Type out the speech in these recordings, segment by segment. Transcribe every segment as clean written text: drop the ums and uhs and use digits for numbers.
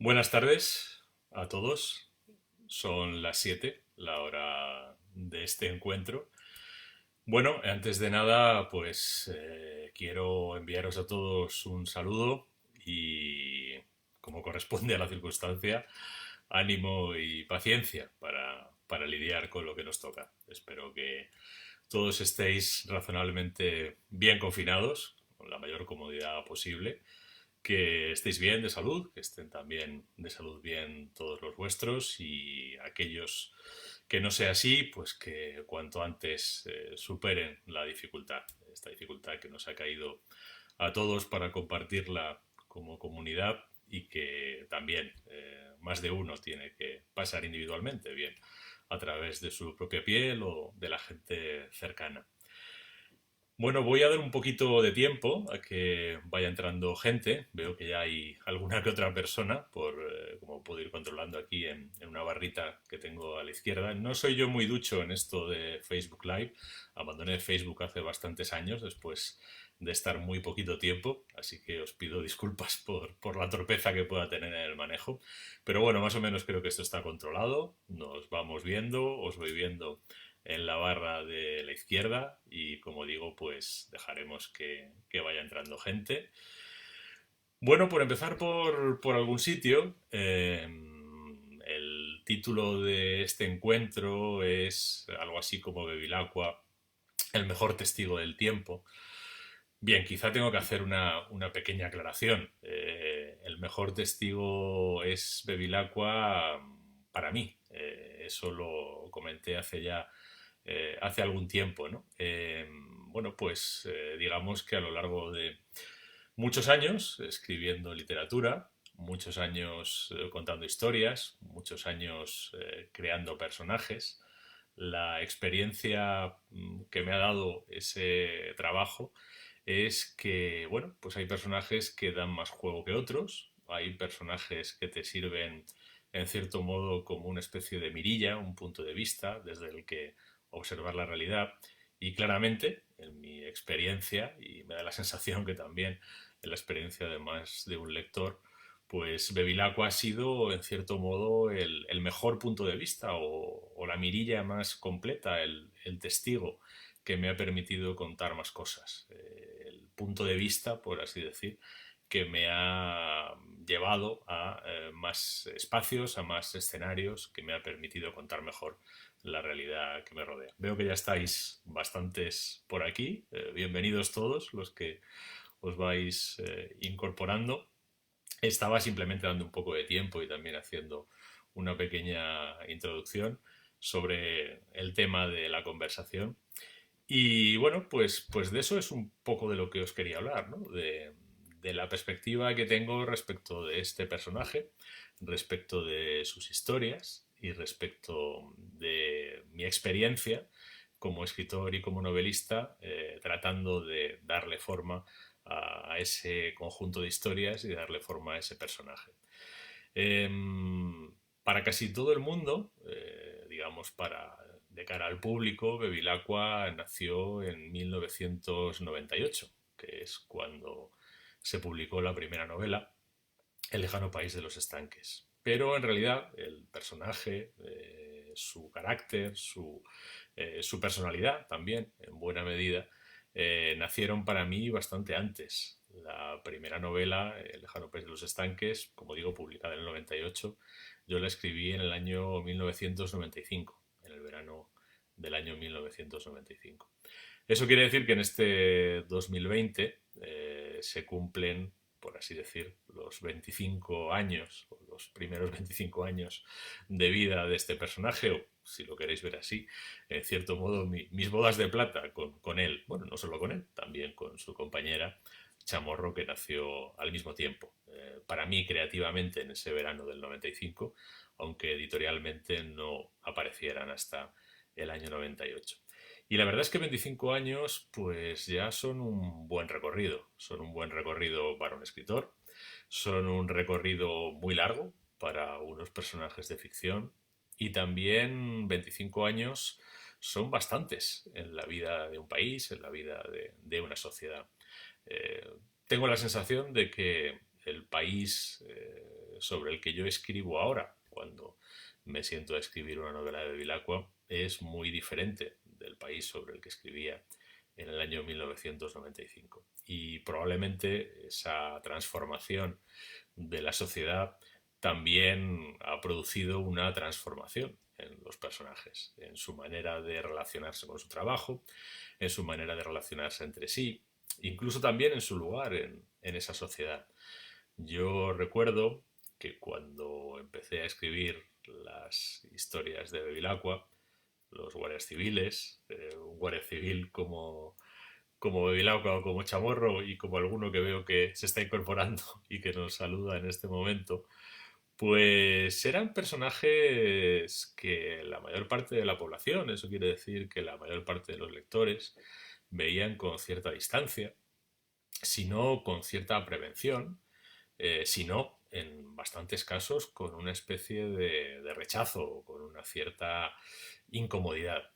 Buenas tardes a todos. Son las 7, la hora de este encuentro. Bueno, antes de nada, pues quiero enviaros a todos un saludo y, como corresponde a la circunstancia, ánimo y paciencia para lidiar con lo que nos toca. Espero que todos estéis razonablemente bien confinados, con la mayor comodidad posible, que estéis bien de salud, que estén también de salud bien todos los vuestros y aquellos que no sea así, pues que cuanto antes superen la dificultad, esta dificultad que nos ha caído a todos para compartirla como comunidad y que también más de uno tiene que pasar individualmente, bien a través de su propia piel o de la gente cercana. Bueno, voy a dar un poquito de tiempo a que vaya entrando gente. Veo que ya hay alguna que otra persona, como puedo ir controlando aquí en una barrita que tengo a la izquierda. No soy yo muy ducho en esto de Facebook Live. Abandoné Facebook hace bastantes años, después de estar muy poquito tiempo, así que os pido disculpas por la torpeza que pueda tener en el manejo. Pero bueno, más o menos creo que esto está controlado. Nos vamos viendo, os voy viendo en la barra de la izquierda y como digo, pues dejaremos que vaya entrando gente. Bueno, por empezar por algún sitio, el título de este encuentro es algo así como Bevilacqua, el mejor testigo del tiempo. Bien, quizá tengo que hacer una pequeña aclaración. El mejor testigo es Bevilacqua para mí. Eso lo comenté hace algún tiempo, ¿no? Bueno, pues digamos que a lo largo de muchos años escribiendo literatura, muchos años contando historias, muchos años creando personajes, la experiencia que me ha dado ese trabajo es que, bueno, pues hay personajes que dan más juego que otros, hay personajes que te sirven en cierto modo como una especie de mirilla, un punto de vista desde el que observar la realidad y claramente, en mi experiencia, y me da la sensación que también en la experiencia de más de un lector, pues Bevilacqua ha sido, en cierto modo, el mejor punto de vista o la mirilla más completa, el testigo que me ha permitido contar más cosas. El punto de vista, por así decir, que me ha llevado a más espacios, a más escenarios, que me ha permitido contar mejor la realidad que me rodea. Veo que ya estáis bastantes por aquí. Bienvenidos todos los que os vais incorporando. Estaba simplemente dando un poco de tiempo y también haciendo una pequeña introducción sobre el tema de la conversación. Y bueno, pues de eso es un poco de lo que os quería hablar, ¿no? De la perspectiva que tengo respecto de este personaje, respecto de sus historias y respecto de mi experiencia como escritor y como novelista, tratando de darle forma a ese conjunto de historias y darle forma a ese personaje. Eh, para casi todo el mundo, digamos, de cara al público, Bevilacqua nació en 1998, que es cuando se publicó la primera novela, El lejano país de los estanques. Pero en realidad el personaje, su carácter, su personalidad también, en buena medida, nacieron para mí bastante antes. La primera novela, El lejano país de los estanques, como digo, publicada en el 98, yo la escribí en el año 1995, en el verano del año 1995. Eso quiere decir que en este 2020 se cumplen, por así decir, los 25 años, o los primeros 25 años de vida de este personaje, o si lo queréis ver así, en cierto modo mis bodas de plata con él. Bueno, no solo con él, también con su compañera Chamorro, que nació al mismo tiempo. Para mí, creativamente, en ese verano del 95, aunque editorialmente no aparecieran hasta el año 98. Y la verdad es que 25 años, pues ya son un buen recorrido. Son un buen recorrido para un escritor. Son un recorrido muy largo para unos personajes de ficción. Y también 25 años son bastantes en la vida de un país, en la vida de una sociedad. Eh, tengo la sensación de que el país sobre el que yo escribo ahora, cuando me siento a escribir una novela de Bevilacqua, es muy diferente del país sobre el que escribía en el año 1995. Y probablemente esa transformación de la sociedad también ha producido una transformación en los personajes, en su manera de relacionarse con su trabajo, en su manera de relacionarse entre sí, incluso también en su lugar en esa sociedad. Yo recuerdo que cuando empecé a escribir las historias de Bevilacqua, los guardias civiles, un guardia civil como Bevilacqua o como Chamorro y como alguno que veo que se está incorporando y que nos saluda en este momento, pues eran personajes que la mayor parte de la población, eso quiere decir que la mayor parte de los lectores, veían con cierta distancia, si no con cierta prevención, sino en bastantes casos con una especie de rechazo o con una cierta incomodidad.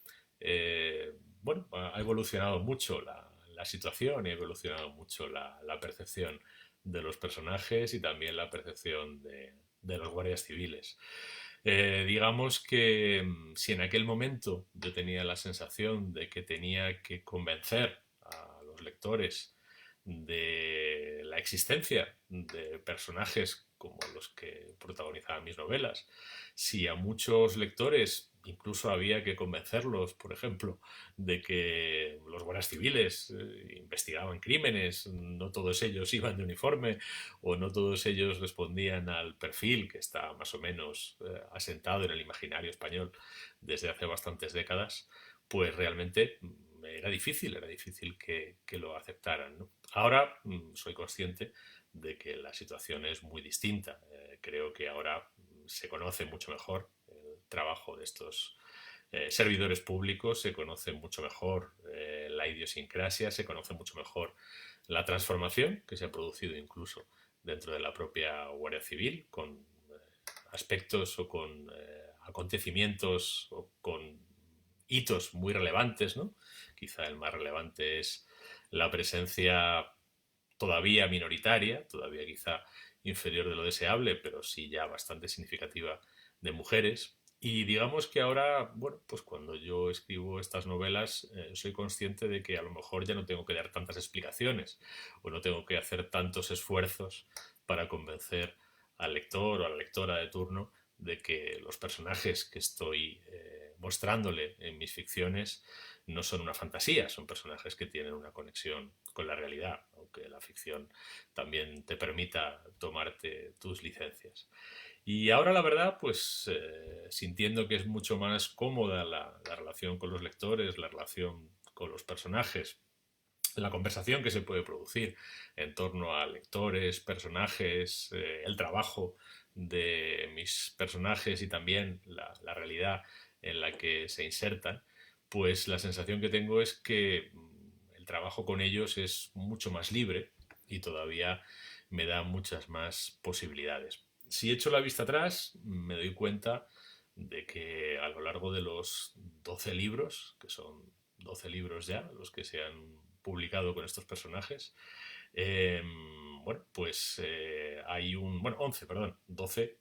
Bueno, ha evolucionado mucho la situación y ha evolucionado mucho la percepción de los personajes y también la percepción de los guardias civiles. Digamos que si en aquel momento yo tenía la sensación de que tenía que convencer a los lectores de la existencia de personajes como los que protagonizaban mis novelas. Si a muchos lectores incluso había que convencerlos, por ejemplo, de que los guardias civiles investigaban crímenes, no todos ellos iban de uniforme o no todos ellos respondían al perfil que está más o menos asentado en el imaginario español desde hace bastantes décadas, pues realmente era difícil que lo aceptaran, ¿no? Ahora soy consciente de que la situación es muy distinta. Creo que ahora se conoce mucho mejor el trabajo de estos servidores públicos, se conoce mucho mejor la idiosincrasia, se conoce mucho mejor la transformación que se ha producido incluso dentro de la propia Guardia Civil, con aspectos o con acontecimientos o con hitos muy relevantes, ¿no? Quizá el más relevante es la presencia todavía minoritaria, todavía quizá inferior de lo deseable, pero sí ya bastante significativa de mujeres. Y digamos que ahora, bueno, pues cuando yo escribo estas novelas, soy consciente de que a lo mejor ya no tengo que dar tantas explicaciones o no tengo que hacer tantos esfuerzos para convencer al lector o a la lectora de turno de que los personajes que estoy mostrándole en mis ficciones no son una fantasía, son personajes que tienen una conexión con la realidad, aunque la ficción también te permita tomarte tus licencias. Y ahora la verdad, pues sintiendo que es mucho más cómoda la relación con los lectores, la relación con los personajes, la conversación que se puede producir en torno a lectores, personajes, el trabajo de mis personajes y también la realidad en la que se insertan, pues la sensación que tengo es que el trabajo con ellos es mucho más libre y todavía me da muchas más posibilidades. Si echo la vista atrás, me doy cuenta de que a lo largo de los 12 libros, que son 12 libros ya, los que se han publicado con estos personajes, eh, bueno, pues hay bueno, 11, perdón, 12,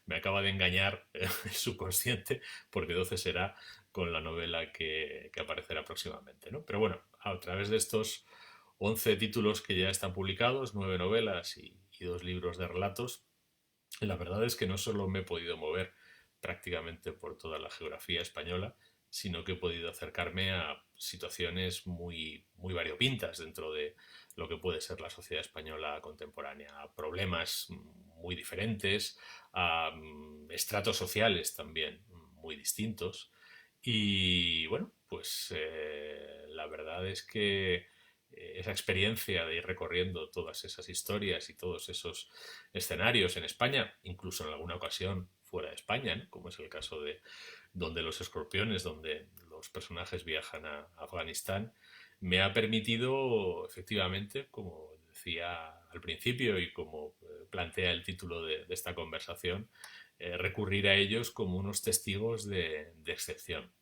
me acaba de engañar el subconsciente, porque 12 será con la novela que aparecerá próximamente, ¿no? Pero bueno, a través de estos 11 títulos que ya están publicados, 9 novelas y 2 libros de relatos, la verdad es que no solo me he podido mover prácticamente por toda la geografía española, sino que he podido acercarme a situaciones muy variopintas dentro de lo que puede ser la sociedad española contemporánea, a problemas muy diferentes, a estratos sociales también muy distintos. Y bueno, pues la verdad es que esa experiencia de ir recorriendo todas esas historias y todos esos escenarios en España, incluso en alguna ocasión fuera de España, ¿no? Como es el caso de Donde los escorpiones, donde los personajes viajan a Afganistán, me ha permitido efectivamente, como decía al principio y como plantea el título de esta conversación, recurrir a ellos como unos testigos de excepción.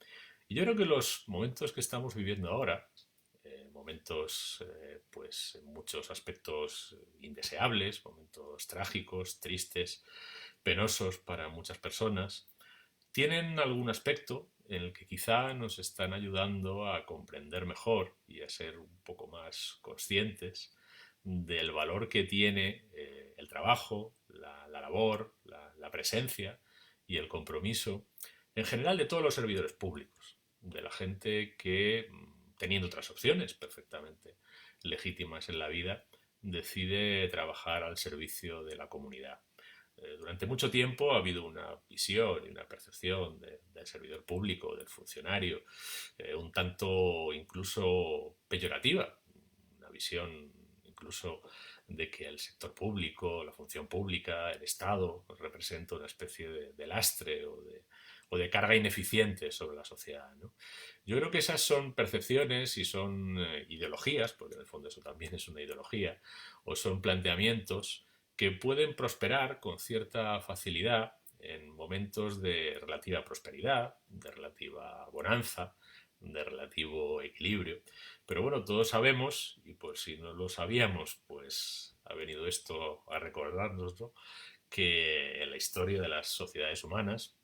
Y yo creo que los momentos que estamos viviendo ahora, momentos, pues en muchos aspectos indeseables, momentos trágicos, tristes, penosos para muchas personas, tienen algún aspecto en el que quizá nos están ayudando a comprender mejor y a ser un poco más conscientes del valor que tiene el trabajo, la labor, la presencia y el compromiso en general de todos los servidores públicos, de la gente que, teniendo otras opciones perfectamente legítimas en la vida, decide trabajar al servicio de la comunidad. Durante mucho tiempo ha habido una visión y una percepción del servidor público, del funcionario, un tanto incluso peyorativa, una visión incluso de que el sector público, la función pública, el Estado, representa una especie de lastre o de carga ineficiente sobre la sociedad, ¿no? Yo creo que esas son percepciones y son ideologías, porque en el fondo eso también es una ideología, o son planteamientos que pueden prosperar con cierta facilidad en momentos de relativa prosperidad, de relativa bonanza, de relativo equilibrio. Pero bueno, todos sabemos, y por si no lo sabíamos, pues ha venido esto a recordárnoslo, que en la historia de las sociedades humanas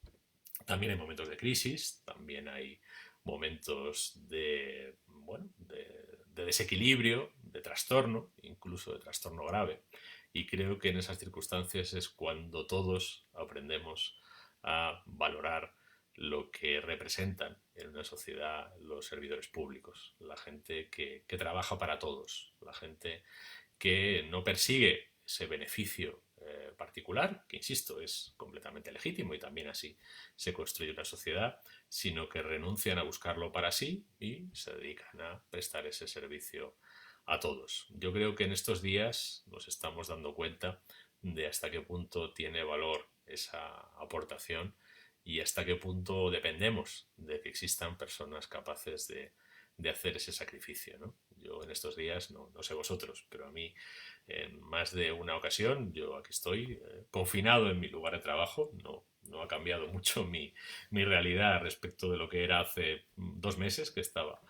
también hay momentos de crisis, también hay momentos de, bueno, de desequilibrio, de trastorno, incluso de trastorno grave. Y creo que en esas circunstancias es cuando todos aprendemos a valorar lo que representan en una sociedad los servidores públicos, la gente que trabaja para todos, la gente que no persigue ese beneficio particular, que insisto, es completamente legítimo y también así se construye una sociedad, sino que renuncian a buscarlo para sí y se dedican a prestar ese servicio a todos. Yo creo que en estos días nos estamos dando cuenta de hasta qué punto tiene valor esa aportación y hasta qué punto dependemos de que existan personas capaces de hacer ese sacrificio, ¿no? Yo en estos días, no sé vosotros, pero a mí en más de una ocasión, yo aquí estoy confinado en mi lugar de trabajo, no ha cambiado mucho mi realidad respecto de lo que era hace 2 meses, que estaba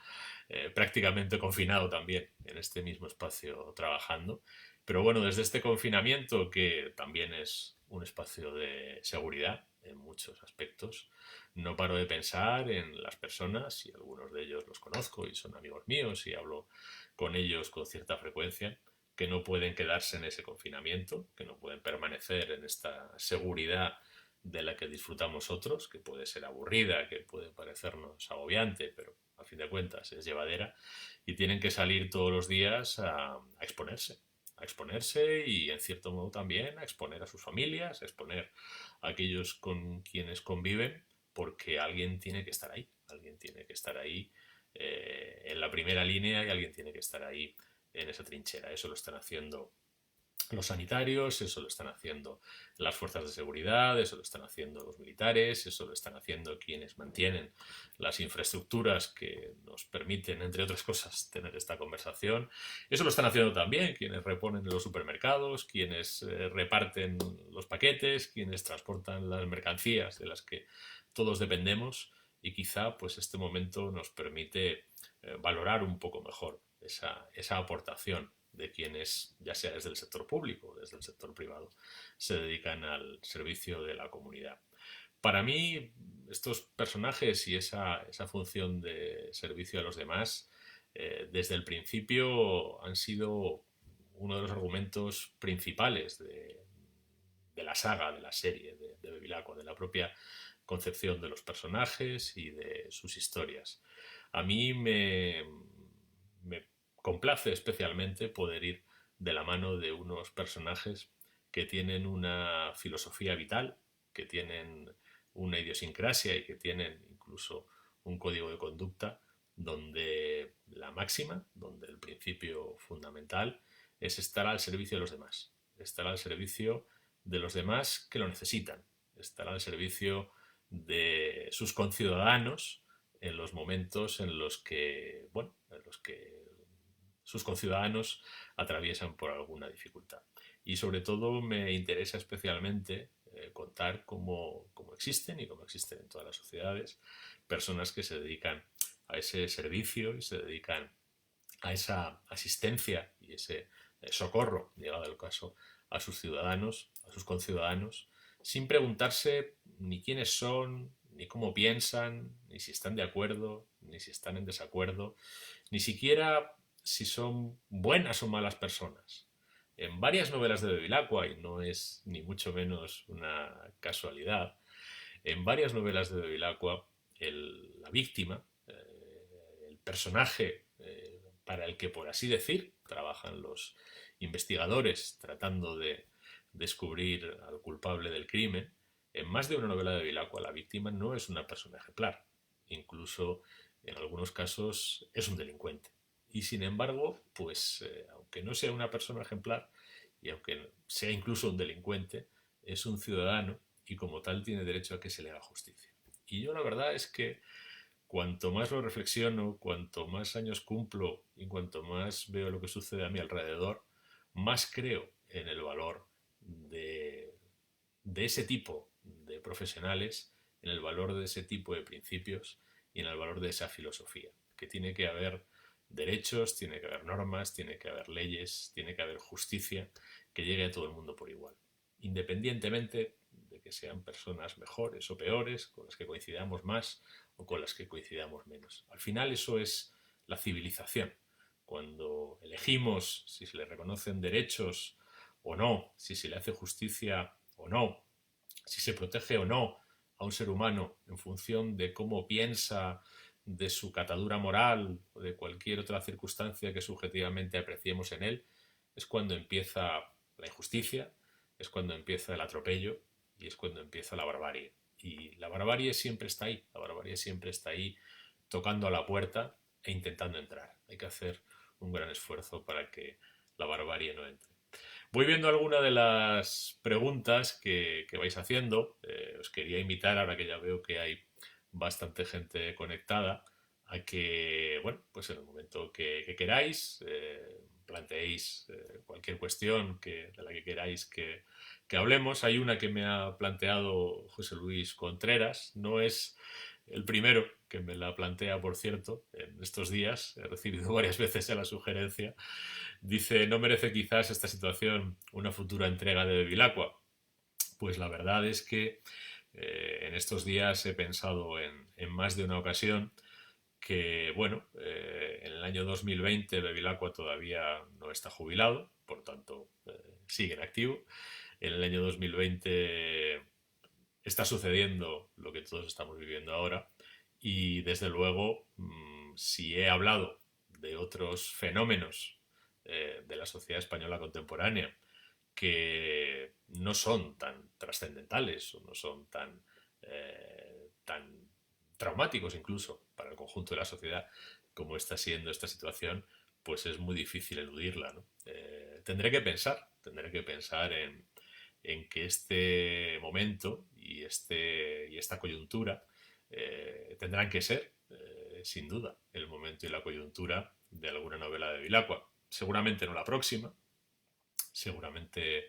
prácticamente confinado también en este mismo espacio trabajando. Pero bueno, desde este confinamiento, que también es un espacio de seguridad en muchos aspectos, no paro de pensar en las personas, y algunos de ellos los conozco y son amigos míos y hablo con ellos con cierta frecuencia, que no pueden quedarse en ese confinamiento, que no pueden permanecer en esta seguridad de la que disfrutamos otros, que puede ser aburrida, que puede parecernos agobiante, pero a fin de cuentas es llevadera, y tienen que salir todos los días a exponerse y en cierto modo también a exponer a sus familias, a exponer a aquellos con quienes conviven, porque alguien tiene que estar ahí, alguien tiene que estar ahí en la primera línea y alguien tiene que estar ahí en esa trinchera. Eso lo están haciendo los sanitarios, eso lo están haciendo las fuerzas de seguridad, eso lo están haciendo los militares, eso lo están haciendo quienes mantienen las infraestructuras que nos permiten, entre otras cosas, tener esta conversación. Eso lo están haciendo también quienes reponen en los supermercados, quienes reparten los paquetes, quienes transportan las mercancías de las que todos dependemos, y quizá pues este momento nos permite valorar un poco mejor esa aportación de quienes, ya sea desde el sector público o desde el sector privado, se dedican al servicio de la comunidad. Para mí, estos personajes y esa función de servicio a los demás, desde el principio han sido uno de los argumentos principales de la saga, de la serie de Bevilacqua, de la propia concepción de los personajes y de sus historias. A mí me complace especialmente poder ir de la mano de unos personajes que tienen una filosofía vital, que tienen una idiosincrasia y que tienen incluso un código de conducta donde la máxima, donde el principio fundamental es estar al servicio de los demás, estar al servicio de los demás que lo necesitan, estar al servicio de sus conciudadanos en los momentos en los que, bueno, en los que sus conciudadanos atraviesan por alguna dificultad. Y sobre todo me interesa especialmente contar cómo existen y cómo existen en todas las sociedades personas que se dedican a ese servicio y se dedican a esa asistencia y ese socorro, llegado el caso, a sus ciudadanos, a sus conciudadanos, sin preguntarse ni quiénes son, ni cómo piensan, ni si están de acuerdo, ni si están en desacuerdo, ni siquiera si son buenas o malas personas. En varias novelas de Bevilacqua, y no es ni mucho menos una casualidad, en varias novelas de Bevilacqua, la víctima, el personaje para el que, por así decir, trabajan los investigadores tratando de descubrir al culpable del crimen, en más de una novela de Bevilacqua la víctima no es una persona ejemplar. Incluso en algunos casos es un delincuente. Y sin embargo, pues aunque no sea una persona ejemplar y aunque sea incluso un delincuente, es un ciudadano y como tal tiene derecho a que se le haga justicia. Y yo la verdad es que cuanto más lo reflexiono, cuanto más años cumplo y cuanto más veo lo que sucede a mi alrededor, más creo en el valor de ese tipo de profesionales, en el valor de ese tipo de principios y en el valor de esa filosofía, que tiene que haber derechos, tiene que haber normas, tiene que haber leyes, tiene que haber justicia que llegue a todo el mundo por igual, independientemente de que sean personas mejores o peores, con las que coincidamos más o con las que coincidamos menos. Al final eso es la civilización. Cuando elegimos si se le reconocen derechos o no, si se le hace justicia o no, si se protege o no a un ser humano en función de cómo piensa, de su catadura moral o de cualquier otra circunstancia que subjetivamente apreciemos en él, es cuando empieza la injusticia, es cuando empieza el atropello y es cuando empieza la barbarie. Y la barbarie siempre está ahí, la barbarie siempre está ahí tocando a la puerta e intentando entrar. Hay que hacer un gran esfuerzo para que la barbarie no entre. Voy viendo algunas de las preguntas que vais haciendo. Os quería invitar, ahora que ya veo que hay bastante gente conectada, a que, bueno, pues en el momento que queráis, planteéis cualquier cuestión de la que queráis que hablemos. Hay una que me ha planteado José Luis Contreras. No es el primero que me la plantea, por cierto, en estos días. He recibido varias veces ya la sugerencia. Dice, ¿no merece quizás esta situación una futura entrega de Bevilacqua? Pues la verdad es que en estos días he pensado en más de una ocasión que, bueno, en el año 2020 Bevilacqua todavía no está jubilado, por tanto sigue en activo. En el año 2020 está sucediendo lo que todos estamos viviendo ahora y desde luego si he hablado de otros fenómenos de la sociedad española contemporánea que no son tan trascendentales o no son tan traumáticos incluso para el conjunto de la sociedad como está siendo esta situación, pues es muy difícil eludirla, ¿no? Tendré que pensar en que este momento y esta coyuntura tendrán que ser, sin duda, el momento y la coyuntura de alguna novela de Bevilacqua. Seguramente no la próxima, seguramente,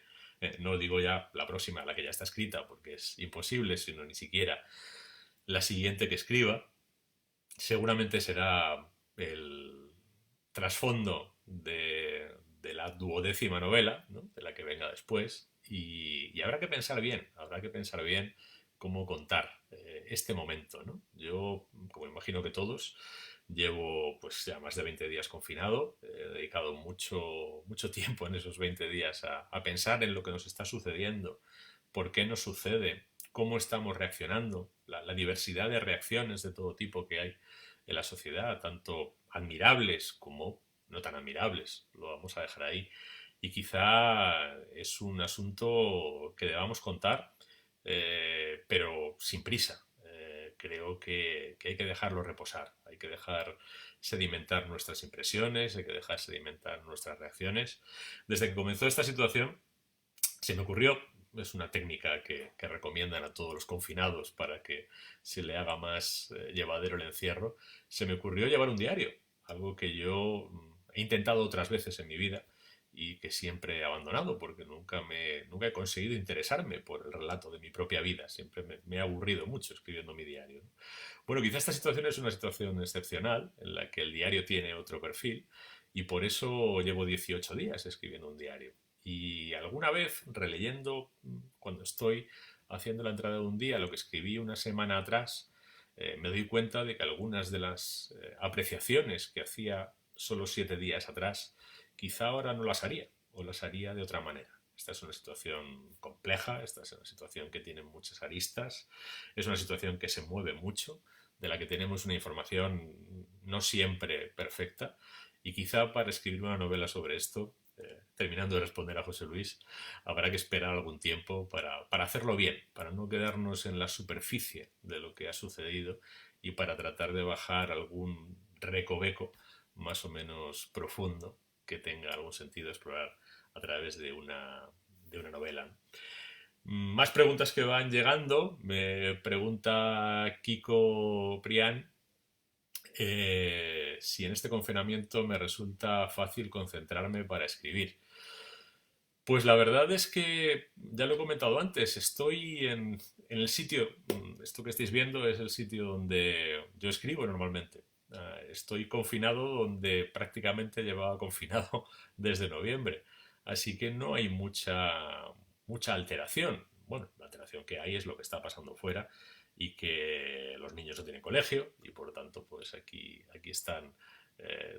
no digo ya la próxima, la que ya está escrita, porque es imposible, sino ni siquiera la siguiente que escriba, seguramente será el trasfondo de la duodécima novela, ¿no? De la que venga después, y habrá que pensar bien cómo contar este momento, ¿no? Yo, como imagino que todos, llevo pues ya más de 20 días confinado, he dedicado mucho tiempo en esos 20 días a pensar en lo que nos está sucediendo, por qué nos sucede, cómo estamos reaccionando, la diversidad de reacciones de todo tipo que hay en la sociedad, tanto admirables como no tan admirables, lo vamos a dejar ahí. Y quizá es un asunto que debamos contar, pero sin prisa. Creo que hay que dejarlo reposar, hay que dejar sedimentar nuestras impresiones, hay que dejar sedimentar nuestras reacciones. Desde que comenzó esta situación, se me ocurrió, es una técnica que recomiendan a todos los confinados para que se le haga más llevadero el encierro, se me ocurrió llevar un diario, algo que yo he intentado otras veces en mi vida y que siempre he abandonado porque nunca he conseguido interesarme por el relato de mi propia vida, siempre me he aburrido mucho escribiendo mi diario, ¿no? Bueno, quizá esta situación es una situación excepcional en la que el diario tiene otro perfil y por eso llevo 18 días escribiendo un diario. Y alguna vez, releyendo, cuando estoy haciendo la entrada de un día, lo que escribí una semana atrás, me doy cuenta de que algunas de las apreciaciones que hacía solo 7 días atrás, quizá ahora no las haría, o las haría de otra manera. Esta es una situación compleja, esta es una situación que tiene muchas aristas, es una situación que se mueve mucho, de la que tenemos una información no siempre perfecta, y quizá para escribir una novela sobre esto, terminando de responder a José Luis, habrá que esperar algún tiempo para hacerlo bien, para no quedarnos en la superficie de lo que ha sucedido y para tratar de bajar algún recoveco más o menos profundo que tenga algún sentido explorar a través de una novela. Más preguntas que van llegando. Me pregunta Kiko Prián si en este confinamiento me resulta fácil concentrarme para escribir. Pues la verdad es que, ya lo he comentado antes, estoy en el sitio, esto que estáis viendo es el sitio donde yo escribo normalmente. Estoy confinado donde prácticamente llevaba confinado desde noviembre. Así que no hay mucha alteración. Bueno, la alteración que hay es lo que está pasando fuera y que los niños no tienen colegio y por lo tanto pues aquí están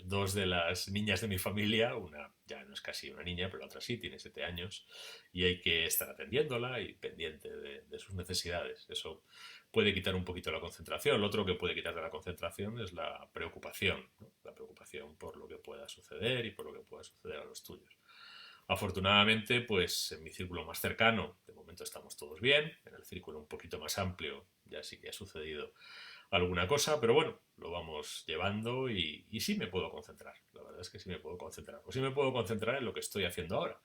dos de las niñas de mi familia, una ya no es casi una niña, pero la otra sí, tiene 7 años, y hay que estar atendiéndola y pendiente de sus necesidades. Eso puede quitar un poquito la concentración. Lo otro que puede quitar de la concentración es la preocupación, ¿no? La preocupación por lo que pueda suceder y por lo que pueda suceder a los tuyos. Afortunadamente, pues en mi círculo más cercano, de momento estamos todos bien. En el círculo un poquito más amplio ya sí que ha sucedido alguna cosa, pero bueno, lo vamos llevando y sí me puedo concentrar. La verdad es que sí me puedo concentrar. O sí me puedo concentrar en lo que estoy haciendo ahora,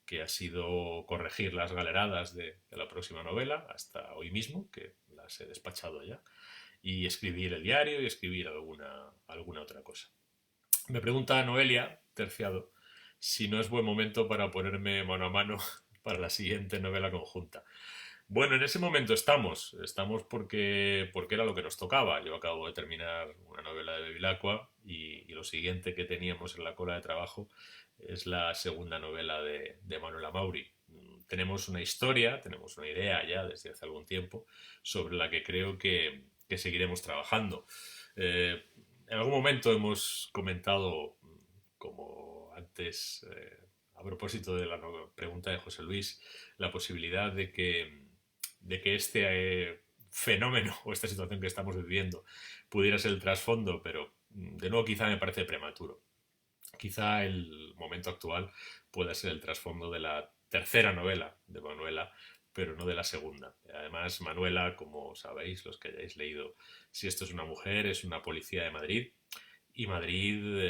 que ha sido corregir las galeradas de la próxima novela hasta hoy mismo, que las he despachado ya, y escribir el diario y escribir alguna otra cosa. Me pregunta Noelia, terciado, si no es buen momento para ponerme mano a mano para la siguiente novela conjunta. Bueno, en ese momento estamos porque era lo que nos tocaba. Yo acabo de terminar una novela de Bevilacqua y lo siguiente que teníamos en la cola de trabajo es la segunda novela de Manuela Mauri. Tenemos una historia, tenemos una idea ya desde hace algún tiempo sobre la que creo que seguiremos trabajando. En algún momento hemos comentado, como antes, a propósito de la pregunta de José Luis, la posibilidad de que este fenómeno o esta situación que estamos viviendo pudiera ser el trasfondo, pero de nuevo quizá me parece prematuro. Quizá el momento actual pueda ser el trasfondo de la tercera novela de Manuela, pero no de la segunda. Además, Manuela, como sabéis, los que hayáis leído Si esto es una mujer, es una policía de Madrid, y Madrid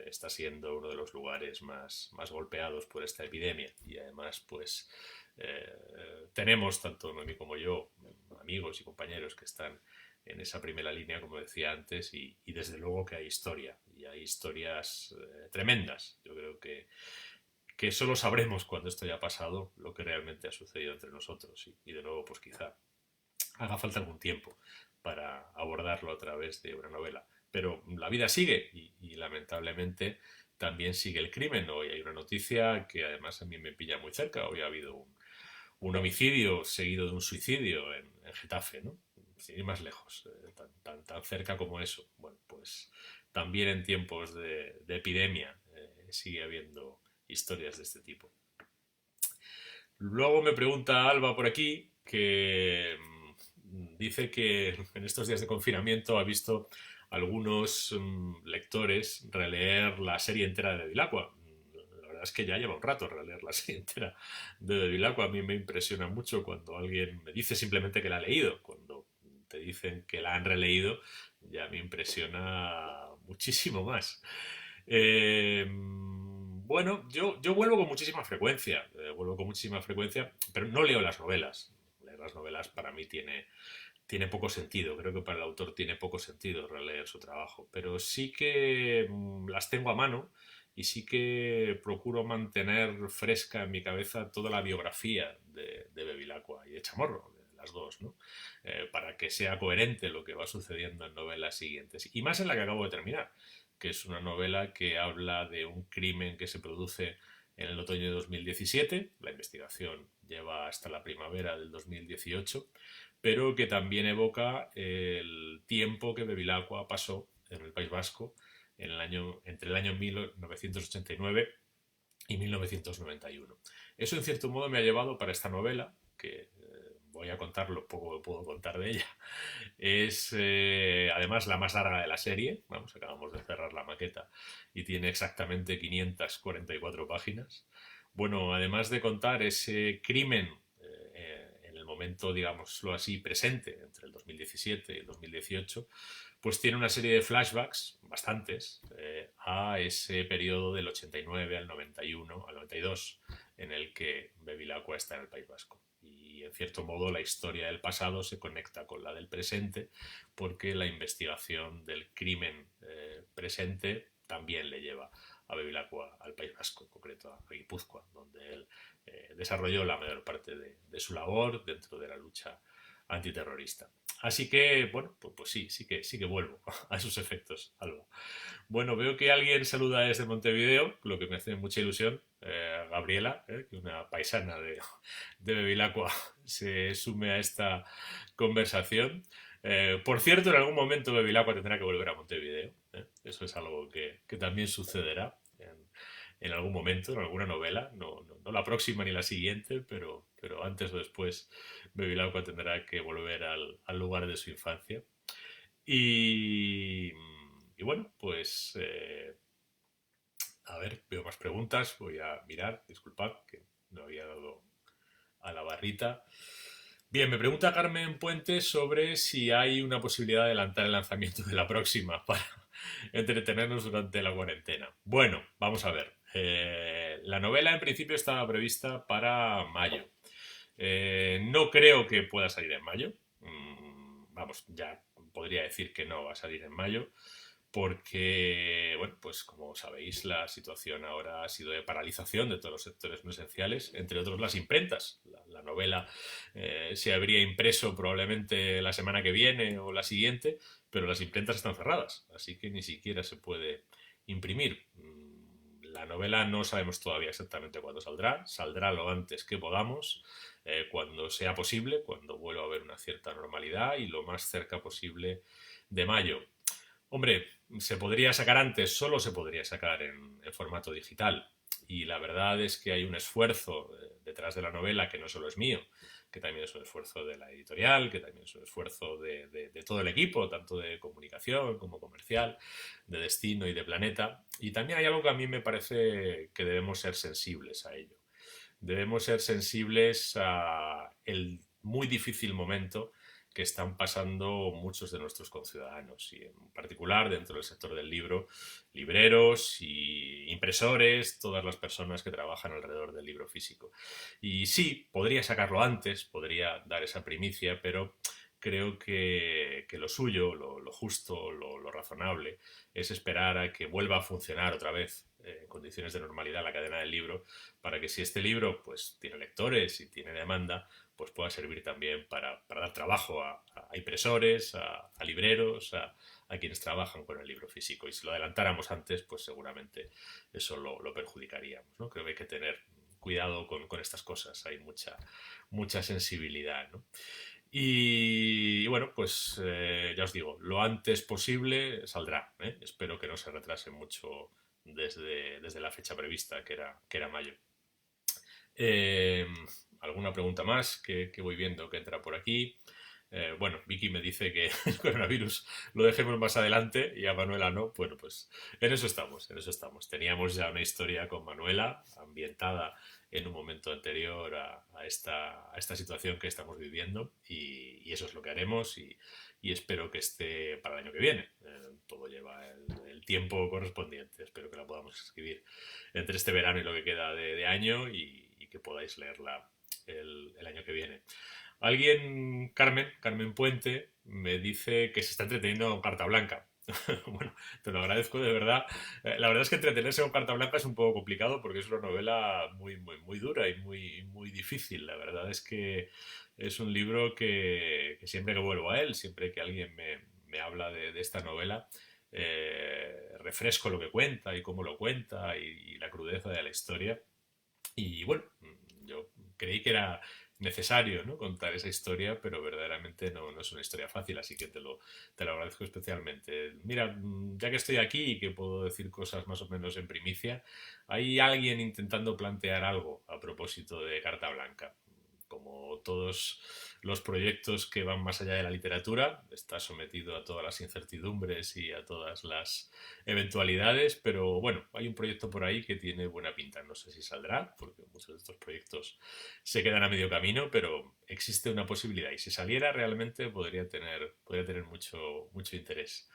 está siendo uno de los lugares más golpeados por esta epidemia. Y además, pues, tenemos, tanto Noemi como yo, amigos y compañeros que están en esa primera línea, como decía antes, y desde luego que hay historia, y hay historias tremendas. Yo creo que solo sabremos cuando esto haya pasado lo que realmente ha sucedido entre nosotros. Y de nuevo, pues quizá haga falta algún tiempo para abordarlo a través de una novela. Pero la vida sigue y lamentablemente también sigue el crimen. Hoy hay una noticia que además a mí me pilla muy cerca. Hoy ha habido un homicidio seguido de un suicidio en Getafe, ¿no? Sin ir más lejos, tan cerca como eso. Bueno, pues también en tiempos de epidemia sigue habiendo historias de este tipo. Luego me pregunta Alba por aquí que dice que en estos días de confinamiento ha visto algunos lectores releer la serie entera de Bevilacqua. La verdad es que ya lleva un rato releer la serie entera de Bevilacqua. A mí me impresiona mucho cuando alguien me dice simplemente que la ha leído. Cuando te dicen que la han releído, ya me impresiona muchísimo más. Bueno, yo vuelvo con muchísima frecuencia, pero no leo las novelas. Leer las novelas para mí tiene poco sentido, creo que para el autor tiene poco sentido releer su trabajo, pero sí que las tengo a mano y sí que procuro mantener fresca en mi cabeza toda la biografía de Bevilacqua y de Chamorro, de las dos, ¿no? Para que sea coherente lo que va sucediendo en novelas siguientes, y más en la que acabo de terminar, que es una novela que habla de un crimen que se produce en el otoño de 2017. La investigación lleva hasta la primavera del 2018, pero que también evoca el tiempo que Bevilacqua pasó en el País Vasco entre el año 1989 y 1991. Eso, en cierto modo, me ha llevado para esta novela, que voy a contar lo poco que puedo contar de ella. Es además la más larga de la serie. Vamos, acabamos de cerrar la maqueta y tiene exactamente 544 páginas. Bueno, además de contar ese crimen en el momento, digámoslo así, presente, entre el 2017 y el 2018, pues tiene una serie de flashbacks, bastantes, a ese periodo del 89 al 91, al 92, en el que Bevilacqua está en el País Vasco. Y en cierto modo la historia del pasado se conecta con la del presente, porque la investigación del crimen presente también le lleva a Bevilacqua al País Vasco, en concreto a Guipúzcoa, donde él desarrolló la mayor parte de su labor dentro de la lucha antiterrorista. Así que, bueno, pues sí que vuelvo a esos efectos, Alba. Bueno, veo que alguien saluda desde Montevideo, lo que me hace mucha ilusión. Gabriela, que una paisana de Bevilacqua, se sume a esta conversación. Por cierto, en algún momento Bevilacqua tendrá que volver a Montevideo. Eso es algo que también sucederá en algún momento, en alguna novela. No la próxima ni la siguiente, pero antes o después Bevilacqua tendrá que volver al lugar de su infancia. Y bueno, pues a ver, veo más preguntas, voy a mirar, disculpad que no había dado a la barrita. Bien, me pregunta Carmen Puente sobre si hay una posibilidad de adelantar el lanzamiento de la próxima para entretenernos durante la cuarentena. Bueno, vamos a ver. La novela en principio estaba prevista para mayo. No creo que pueda salir en mayo. Vamos, ya podría decir que no va a salir en mayo, porque, bueno, pues como sabéis, la situación ahora ha sido de paralización de todos los sectores no esenciales, entre otros las imprentas. La novela se habría impreso probablemente la semana que viene o la siguiente, pero las imprentas están cerradas, así que ni siquiera se puede imprimir. La novela no sabemos todavía exactamente cuándo saldrá lo antes que podamos, cuando sea posible, cuando vuelva a haber una cierta normalidad y lo más cerca posible de mayo. Hombre, se podría sacar antes, solo se podría sacar en formato digital. Y la verdad es que hay un esfuerzo detrás de la novela que no solo es mío, que también es un esfuerzo de la editorial, que también es un esfuerzo de todo el equipo, tanto de comunicación como comercial, de Destino y de Planeta. Y también hay algo que a mí me parece que debemos ser sensibles a ello. Debemos ser sensibles a el muy difícil momento que están pasando muchos de nuestros conciudadanos, y en particular dentro del sector del libro, libreros y impresores, todas las personas que trabajan alrededor del libro físico. Y sí, podría sacarlo antes, podría dar esa primicia, pero creo que lo suyo, lo justo, lo razonable, es esperar a que vuelva a funcionar otra vez en condiciones de normalidad la cadena del libro, para que si este libro pues tiene lectores y tiene demanda, pues pueda servir también para dar trabajo a impresores, a libreros, a quienes trabajan con el libro físico. Y si lo adelantáramos antes, pues seguramente eso lo perjudicaríamos, ¿no? Creo que hay que tener cuidado con estas cosas, hay mucha sensibilidad, ¿no? Y bueno, pues ya os digo, lo antes posible saldrá, ¿eh? Espero que no se retrase mucho desde la fecha prevista, que era mayo. Eh, ¿Alguna pregunta más que voy viendo que entra por aquí? Bueno, Vicky me dice que el coronavirus lo dejemos más adelante y a Manuela no. Bueno, pues en eso estamos, en eso estamos. Teníamos ya una historia con Manuela ambientada en un momento anterior a esta situación que estamos viviendo, y eso es lo que haremos, y espero que esté para el año que viene. Todo lleva el tiempo correspondiente. Espero que la podamos escribir entre este verano y lo que queda de año, y que podáis leerla el año que viene. Alguien, Carmen Puente, me dice que se está entreteniendo con Carta Blanca. Bueno, te lo agradezco de verdad. La verdad es que entretenerse con Carta Blanca es un poco complicado, porque es una novela muy dura y muy difícil. La verdad es que es un libro que siempre que vuelvo a él, siempre que alguien me habla de esta novela, refresco lo que cuenta y cómo lo cuenta y la crudeza de la historia. Y bueno, yo creí que era necesario, ¿no?, contar esa historia, pero verdaderamente no es una historia fácil, así que te lo agradezco especialmente. Mira, ya que estoy aquí y que puedo decir cosas más o menos en primicia, hay alguien intentando plantear algo a propósito de Carta Blanca. Como todos los proyectos que van más allá de la literatura, está sometido a todas las incertidumbres y a todas las eventualidades, pero bueno, hay un proyecto por ahí que tiene buena pinta. No sé si saldrá, porque muchos de estos proyectos se quedan a medio camino, pero existe una posibilidad y si saliera realmente podría tener mucho interés.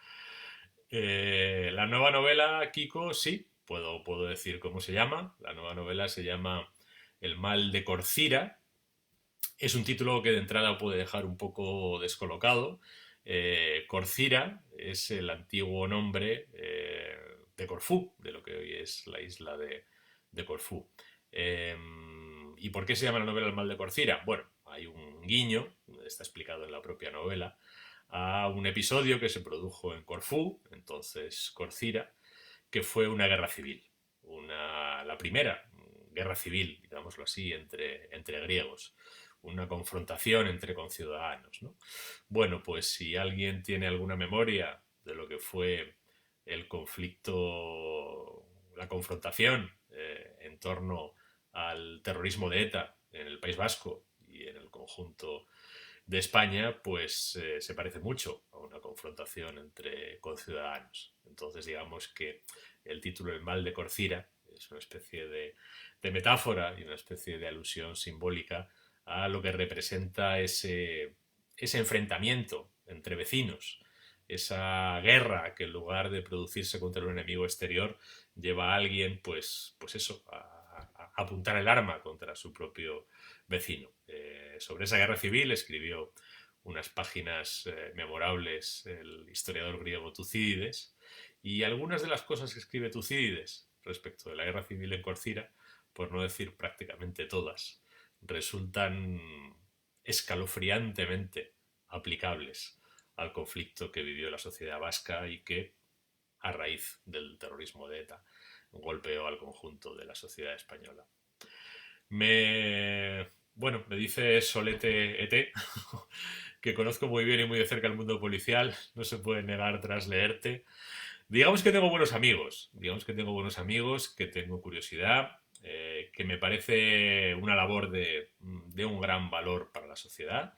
La nueva novela, Kiko, sí, puedo decir cómo se llama. La nueva novela se llama El mal de Corcira. Es un título que de entrada puede dejar un poco descolocado. Corcira es el antiguo nombre de Corfú, de lo que hoy es la isla de Corfú. Eh, ¿Y por qué se llama la novela El mal de Corcira? Bueno, hay un guiño, está explicado en la propia novela, a un episodio que se produjo en Corfú, entonces Corcira, que fue una guerra civil, la primera guerra civil, digámoslo así, entre griegos, una confrontación entre conciudadanos, ¿no? Bueno, pues si alguien tiene alguna memoria de lo que fue el conflicto, la confrontación en torno al terrorismo de ETA en el País Vasco y en el conjunto de España, pues se parece mucho a una confrontación entre conciudadanos. Entonces, digamos que el título El mal de Corcira es una especie de metáfora y una especie de alusión simbólica a lo que representa ese enfrentamiento entre vecinos, esa guerra que en lugar de producirse contra un enemigo exterior lleva a alguien, pues eso, a apuntar el arma contra su propio vecino. Sobre esa guerra civil escribió unas páginas memorables el historiador griego Tucídides, y algunas de las cosas que escribe Tucídides respecto de la guerra civil en Corcira, por no decir prácticamente todas, resultan escalofriantemente aplicables al conflicto que vivió la sociedad vasca y que, a raíz del terrorismo de ETA, golpeó al conjunto de la sociedad española. Me dice Solete ET, que conozco muy bien y muy de cerca el mundo policial, no se puede negar tras leerte. Digamos que tengo buenos amigos, que tengo curiosidad, que me parece una labor de un gran valor para la sociedad,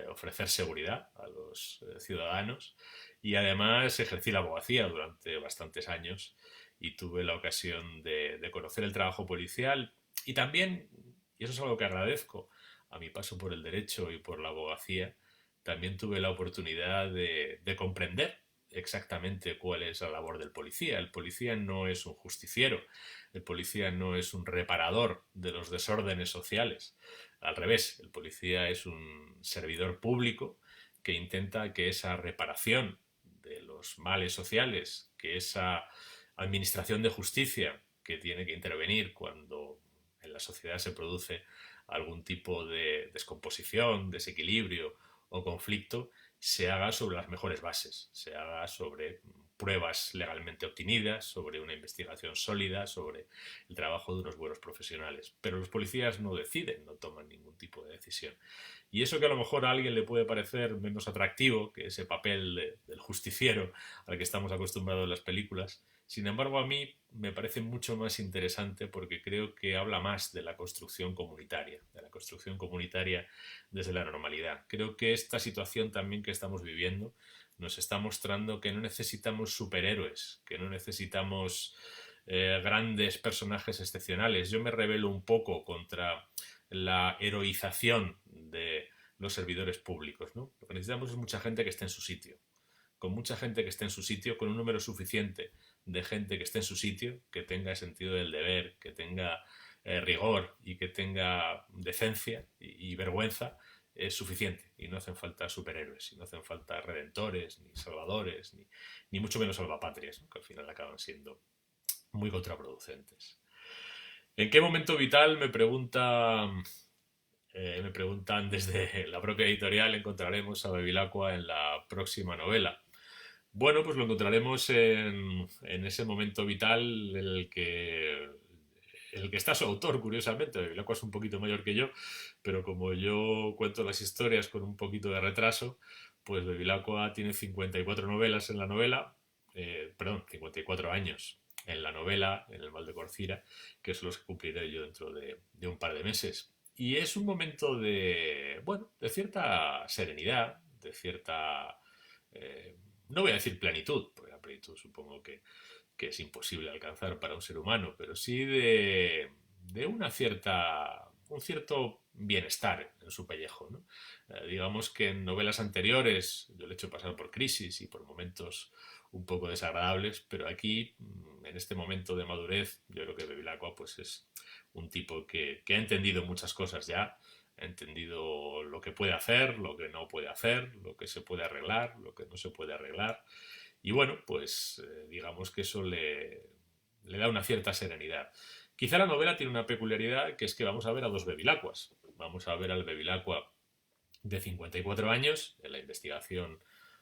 ofrecer seguridad a los ciudadanos, y además ejercí la abogacía durante bastantes años y tuve la ocasión de conocer el trabajo policial y también, y eso es algo que agradezco, a mi paso por el derecho y por la abogacía, también tuve la oportunidad de comprender exactamente cuál es la labor del policía. El policía no es un justiciero, el policía no es un reparador de los desórdenes sociales. Al revés, el policía es un servidor público que intenta que esa reparación de los males sociales, que esa administración de justicia que tiene que intervenir cuando en la sociedad se produce algún tipo de descomposición, desequilibrio o conflicto, se haga sobre las mejores bases, se haga sobre pruebas legalmente obtenidas, sobre una investigación sólida, sobre el trabajo de unos buenos profesionales. Pero los policías no deciden, no toman ningún tipo de decisión. Y eso que a lo mejor a alguien le puede parecer menos atractivo que ese papel del justiciero al que estamos acostumbrados en las películas, sin embargo a mí me parece mucho más interesante porque creo que habla más de la construcción comunitaria, desde la normalidad. Creo que esta situación también que estamos viviendo nos está mostrando que no necesitamos superhéroes, que no necesitamos grandes personajes excepcionales. Yo me rebelo un poco contra la heroización de los servidores públicos, ¿no? Lo que necesitamos es mucha gente que esté en su sitio. Con mucha gente que esté en su sitio, con un número suficiente de gente que esté en su sitio, que tenga sentido del deber, que tenga rigor y que tenga decencia y vergüenza, es suficiente. Y no hacen falta superhéroes, y no hacen falta redentores, ni salvadores, ni mucho menos salvapatrias, ¿no?, que al final acaban siendo muy contraproducentes. ¿En qué momento vital, me preguntan desde la propia editorial, encontraremos a Bevilacqua en la próxima novela? Bueno, pues lo encontraremos en ese momento vital en el que está su autor, curiosamente. Bevilacqua es un poquito mayor que yo, pero como yo cuento las historias con un poquito de retraso, pues Bevilacqua tiene 54 novelas en la novela, perdón, 54 años en la novela, en El mal de Corcira, que son los que cumpliré yo dentro de un par de meses. Y es un momento de, bueno, de cierta serenidad, de cierta, eh, no voy a decir plenitud, porque la plenitud supongo que es imposible alcanzar para un ser humano, pero sí de un cierto bienestar en su pellejo, ¿no? Digamos que en novelas anteriores yo le he hecho pasar por crisis y por momentos un poco desagradables, pero aquí, en este momento de madurez, yo creo que Bevilacqua pues es un tipo que ha entendido muchas cosas ya, ha entendido lo que puede hacer, lo que no puede hacer, lo que se puede arreglar, lo que no se puede arreglar, y bueno, pues digamos que eso le da una cierta serenidad. Quizá la novela tiene una peculiaridad, que es que vamos a ver a dos Bevilacquas. Vamos a ver al Bevilacqua de 54 años en la investigación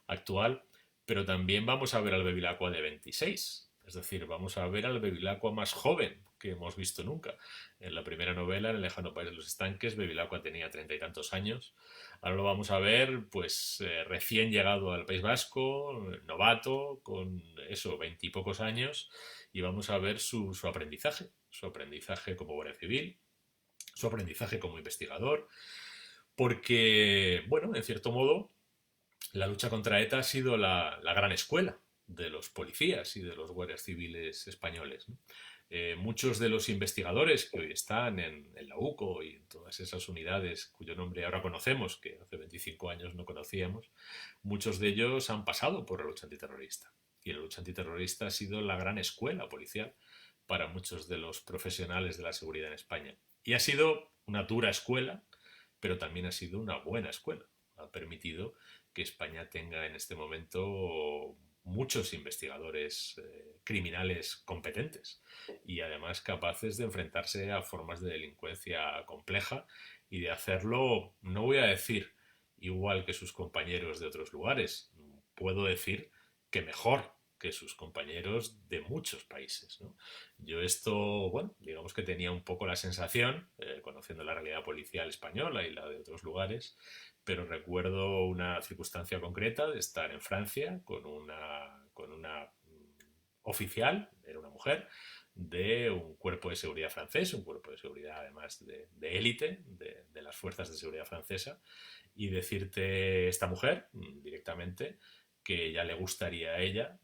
actual, pero también vamos a ver al Bevilacqua de 26. Es decir, vamos a ver al Bevilacqua más joven que hemos visto nunca. En la primera novela, en El lejano país de los estanques, Bevilacqua tenía 30 y tantos años. Ahora lo vamos a ver, pues, recién llegado al País Vasco, novato, con eso, 20 y pocos años, y vamos a ver su aprendizaje como guardia civil, su aprendizaje como investigador, porque, bueno, en cierto modo, la lucha contra ETA ha sido la gran escuela de los policías y de los guardias civiles españoles, ¿no? Muchos de los investigadores que hoy están en la UCO y en todas esas unidades cuyo nombre ahora conocemos, que hace 25 años no conocíamos, muchos de ellos han pasado por la lucha antiterrorista. Y la lucha antiterrorista ha sido la gran escuela policial para muchos de los profesionales de la seguridad en España. Y ha sido una dura escuela, pero también ha sido una buena escuela. Ha permitido que España tenga en este momento muchos investigadores criminales competentes y además capaces de enfrentarse a formas de delincuencia compleja y de hacerlo, no voy a decir igual que sus compañeros de otros lugares, puedo decir que mejor que sus compañeros de muchos países, ¿no? Yo esto, bueno, digamos que tenía un poco la sensación, conociendo la realidad policial española y la de otros lugares, pero recuerdo una circunstancia concreta de estar en Francia con una oficial, era una mujer, de un cuerpo de seguridad francés, un cuerpo de seguridad además de élite, de las fuerzas de seguridad francesa, y decirte esta mujer directamente que ya le gustaría a ella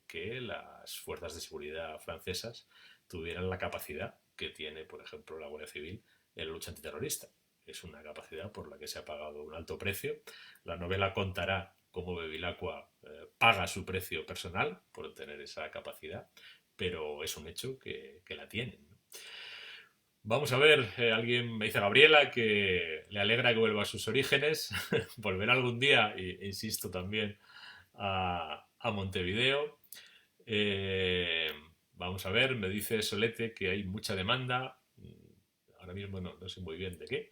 que las fuerzas de seguridad francesas tuvieran la capacidad que tiene, por ejemplo, la Guardia Civil en la lucha antiterrorista. Es una capacidad por la que se ha pagado un alto precio. La novela contará cómo Bevilacqua paga su precio personal por tener esa capacidad, pero es un hecho que la tienen, ¿no? Vamos a ver, alguien me dice Gabriela que le alegra que vuelva a sus orígenes, volverá algún día, e insisto también, a Montevideo. Eh, Vamos a ver, me dice Solete que hay mucha demanda. Ahora mismo no sé muy bien de qué,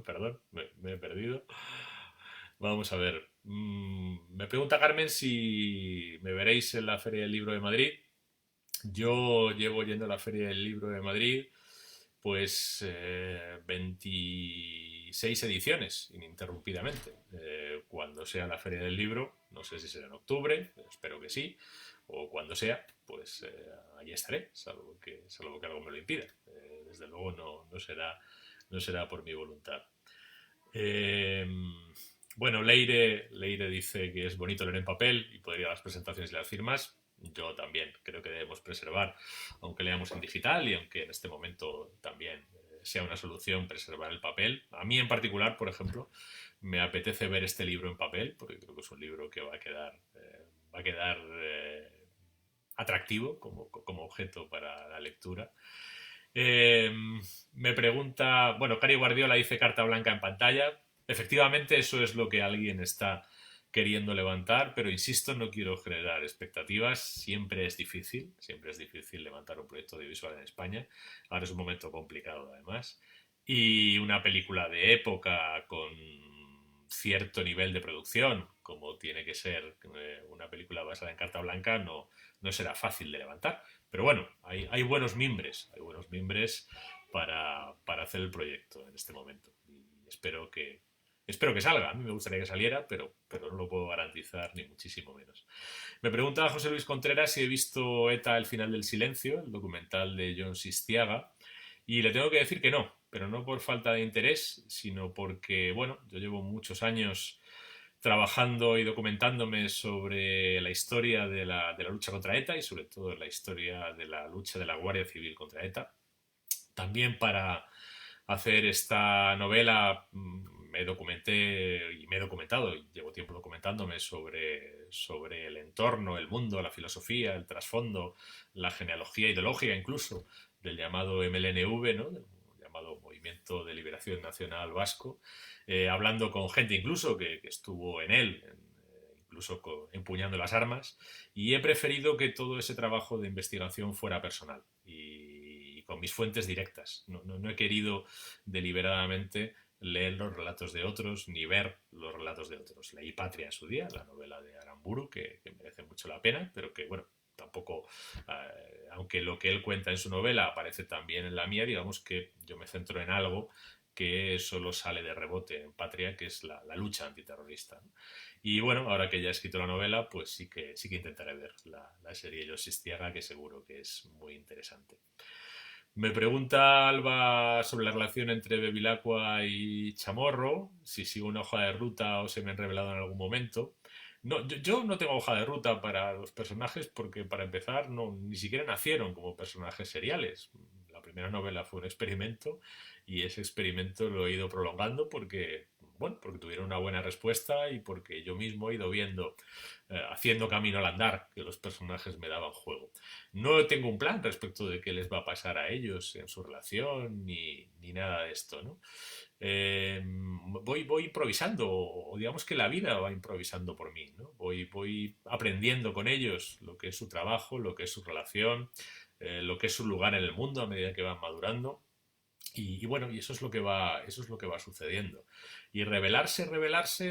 perdón, me he perdido. Vamos a ver. Me pregunta Carmen si me veréis en la Feria del Libro de Madrid. Yo llevo yendo a la Feria del Libro de Madrid pues 26 ediciones ininterrumpidamente. Cuando sea la Feria del Libro, no sé si será en octubre, espero que sí, o cuando sea, pues allí estaré, salvo que algo me lo impida. Desde luego no será por mi voluntad. Eh, bueno, Leire dice que es bonito leer en papel y poder ir a las presentaciones y las firmas. Yo también creo que debemos preservar, aunque leamos en digital y aunque en este momento también sea una solución preservar el papel. A mí en particular, por ejemplo, me apetece ver este libro en papel porque creo que es un libro que va a quedar atractivo como objeto para la lectura. Eh, Me pregunta, bueno, Cari Guardiola dice carta blanca en pantalla. Efectivamente, eso es lo que alguien está queriendo levantar, pero insisto, no quiero generar expectativas. Siempre es difícil levantar un proyecto audiovisual en España. Ahora es un momento complicado, además. Y una película de época con cierto nivel de producción, como tiene que ser una película basada en carta blanca, no será fácil de levantar. Pero bueno, hay buenos mimbres para hacer el proyecto en este momento. Y espero que salga. A mí me gustaría que saliera, pero no lo puedo garantizar ni muchísimo menos. Me pregunta José Luis Contreras si he visto ETA El final del silencio, el documental de John Sistiaga, y le tengo que decir que no, pero no por falta de interés, sino porque, bueno, yo llevo muchos años trabajando y documentándome sobre la historia de la lucha contra ETA y sobre todo la historia de la lucha de la Guardia Civil contra ETA. También para hacer esta novela me documenté y me he documentado y llevo tiempo documentándome sobre el entorno, el mundo, la filosofía, el trasfondo, la genealogía ideológica incluso del llamado MLNV, ¿no? Del llamado Movimiento de Liberación Nacional Vasco, hablando con gente incluso que estuvo en él, incluso empuñando las armas, y he preferido que todo ese trabajo de investigación fuera personal y con mis fuentes directas. No he querido deliberadamente leer los relatos de otros ni ver los relatos de otros. Leí Patria en su día, la novela de Aramburu, que merece mucho la pena, pero que, bueno, tampoco, aunque lo que él cuenta en su novela aparece también en la mía, digamos que yo me centro en algo que solo sale de rebote en Patria, que es la lucha antiterrorista, ¿no? Y bueno, ahora que ya he escrito la novela, pues sí que intentaré ver la serie Yo Sistiaga, que seguro que es muy interesante. Me pregunta Alba sobre la relación entre Bevilacqua y Chamorro, si sigo una hoja de ruta o se me han revelado en algún momento. No, yo no tengo hoja de ruta para los personajes porque, para empezar, ni siquiera nacieron como personajes seriales. La primera novela fue un experimento y ese experimento lo he ido prolongando porque, bueno, porque tuvieron una buena respuesta y porque yo mismo he ido viendo, haciendo camino al andar, que los personajes me daban juego. No tengo un plan respecto de qué les va a pasar a ellos en su relación ni nada de esto, ¿no? Voy improvisando, o digamos que la vida va improvisando por mí, ¿no? Voy aprendiendo con ellos lo que es su trabajo, lo que es su relación, lo que es su lugar en el mundo a medida que van madurando. Y bueno, y eso es lo que va sucediendo. Y revelarse,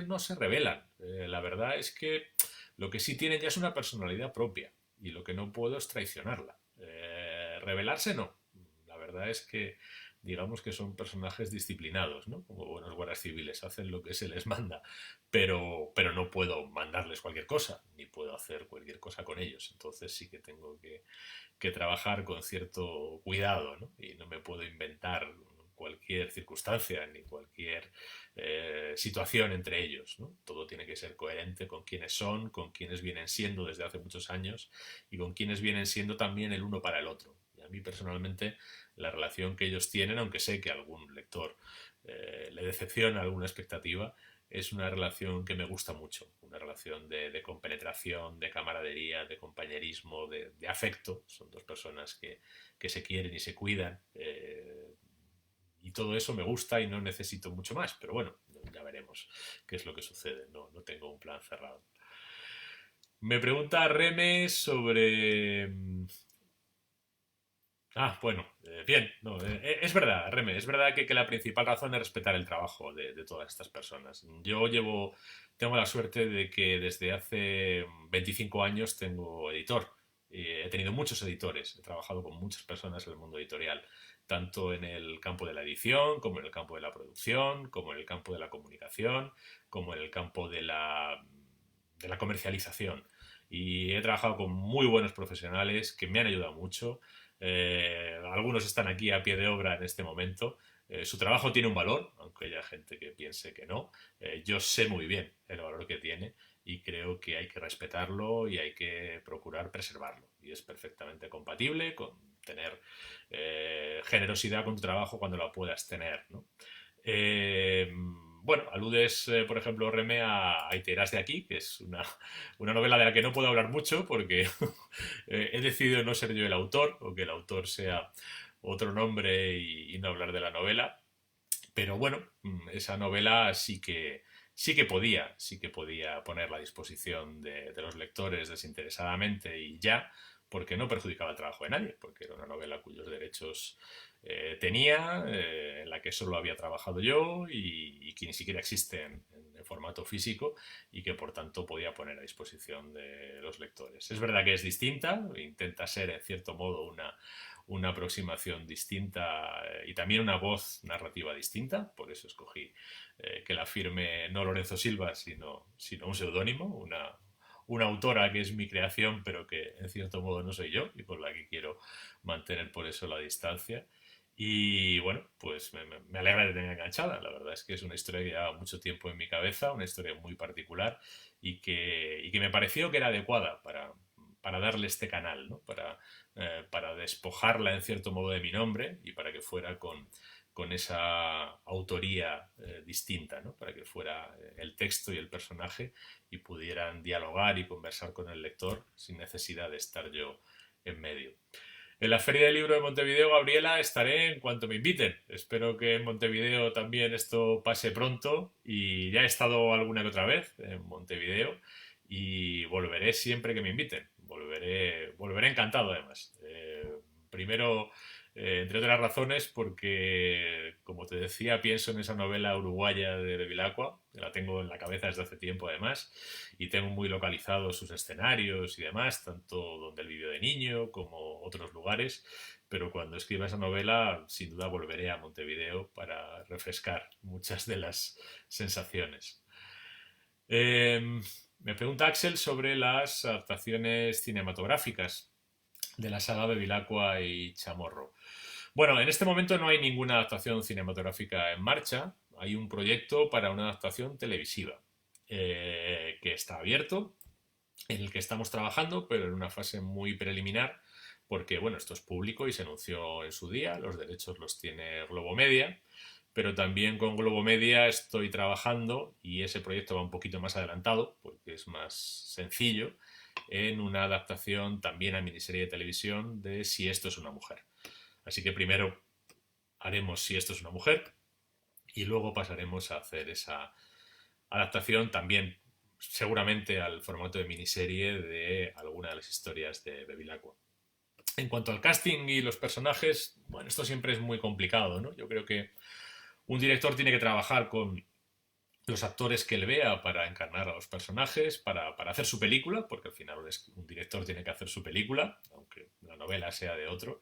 no se revelan. La verdad es que lo que sí tienen ya es una personalidad propia. Y lo que no puedo es traicionarla. Revelarse no. La verdad es que digamos que son personajes disciplinados, ¿no? Como buenos guardias civiles, hacen lo que se les manda, pero no puedo mandarles cualquier cosa, ni puedo hacer cualquier cosa con ellos. Entonces sí que tengo que trabajar con cierto cuidado, ¿no? Y no me puedo inventar cualquier circunstancia ni cualquier situación entre ellos, ¿no? Todo tiene que ser coherente con quiénes son, con quiénes vienen siendo desde hace muchos años y con quiénes vienen siendo también el uno para el otro. Y a mí personalmente la relación que ellos tienen, aunque sé que a algún lector le decepciona alguna expectativa, es una relación que me gusta mucho, una relación de compenetración, de camaradería, de compañerismo, de afecto. Son dos personas que se quieren y se cuidan. Y todo eso me gusta y no necesito mucho más, pero bueno, ya veremos qué es lo que sucede. No tengo un plan cerrado. Me pregunta Reme sobre bueno, bien, no, es verdad, Reme, es verdad que la principal razón es respetar el trabajo de todas estas personas. Tengo la suerte de que desde hace 25 años tengo editor. He tenido muchos editores, he trabajado con muchas personas en el mundo editorial, tanto en el campo de la edición, como en el campo de la producción, como en el campo de la comunicación, como en el campo de la comercialización. Y he trabajado con muy buenos profesionales que me han ayudado mucho. Algunos están aquí a pie de obra en este momento. Su trabajo tiene un valor, aunque haya gente que piense que no. Yo sé muy bien el valor que tiene y creo que hay que respetarlo y hay que procurar preservarlo. Y es perfectamente compatible con tener generosidad con tu trabajo cuando la puedas tener, ¿no? Bueno, aludes, por ejemplo, Reme, a te irás de aquí, que es una novela de la que no puedo hablar mucho porque he decidido no ser yo el autor, o que el autor sea otro nombre y no hablar de la novela. Pero bueno, esa novela sí que podía ponerla a disposición de los lectores desinteresadamente y ya, porque no perjudicaba el trabajo de nadie, porque era una novela cuyos derechos tenía, en la que solo había trabajado yo y que ni siquiera existe en formato físico y que por tanto podía poner a disposición de los lectores. Es verdad que es distinta, intenta ser en cierto modo una aproximación distinta y también una voz narrativa distinta, por eso escogí que la firme no Lorenzo Silva, sino un seudónimo, una autora que es mi creación, pero que en cierto modo no soy yo y con la que quiero mantener por eso la distancia. Y bueno, pues me alegra de tener enganchada. La verdad es que es una historia que lleva mucho tiempo en mi cabeza, una historia muy particular y que me pareció que era adecuada para darle este canal, ¿no? Para despojarla en cierto modo de mi nombre y para que fuera con esa autoría distinta, ¿no? Para que fuera el texto y el personaje y pudieran dialogar y conversar con el lector sin necesidad de estar yo en medio. En la Feria del Libro de Montevideo, Gabriela, estaré en cuanto me inviten. Espero que en Montevideo también esto pase pronto y ya he estado alguna que otra vez en Montevideo y volveré siempre que me inviten. Volveré encantado además. Primero, entre otras razones, porque, como te decía, pienso en esa novela uruguaya de Bevilacqua, que la tengo en la cabeza desde hace tiempo además, y tengo muy localizados sus escenarios y demás, tanto donde él vivió de niño como otros lugares, pero cuando escriba esa novela, sin duda volveré a Montevideo para refrescar muchas de las sensaciones. Me pregunta Axel sobre las adaptaciones cinematográficas de la saga Bevilacqua y Chamorro. Bueno, en este momento no hay ninguna adaptación cinematográfica en marcha. Hay un proyecto para una adaptación televisiva que está abierto, en el que estamos trabajando, pero en una fase muy preliminar, porque bueno, esto es público y se anunció en su día, los derechos los tiene Globomedia, pero también con Globomedia estoy trabajando y ese proyecto va un poquito más adelantado, porque es más sencillo, en una adaptación también a miniserie de televisión de Si esto es una mujer. Así que primero haremos Si esto es una mujer y luego pasaremos a hacer esa adaptación también seguramente al formato de miniserie de alguna de las historias de Bevilacqua. En cuanto al casting y los personajes, bueno, esto siempre es muy complicado, ¿no? Yo creo que un director tiene que trabajar con los actores que él vea para encarnar a los personajes, para hacer su película, porque al final un director tiene que hacer su película, aunque la novela sea de otro.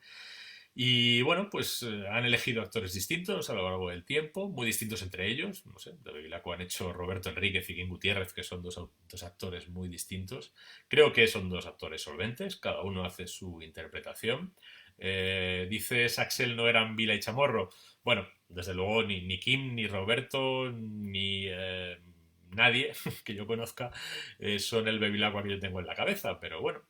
Y bueno, pues han elegido actores distintos a lo largo del tiempo, muy distintos entre ellos. No sé, de Bevilacqua han hecho Roberto Enríquez y Guim Gutiérrez, que son dos actores muy distintos. Creo que son dos actores solventes, cada uno hace su interpretación. Dices Axel no eran Vila y Chamorro. Bueno, desde luego ni Kim, ni Roberto, ni nadie que yo conozca son el Bevilacqua que yo tengo en la cabeza, pero bueno,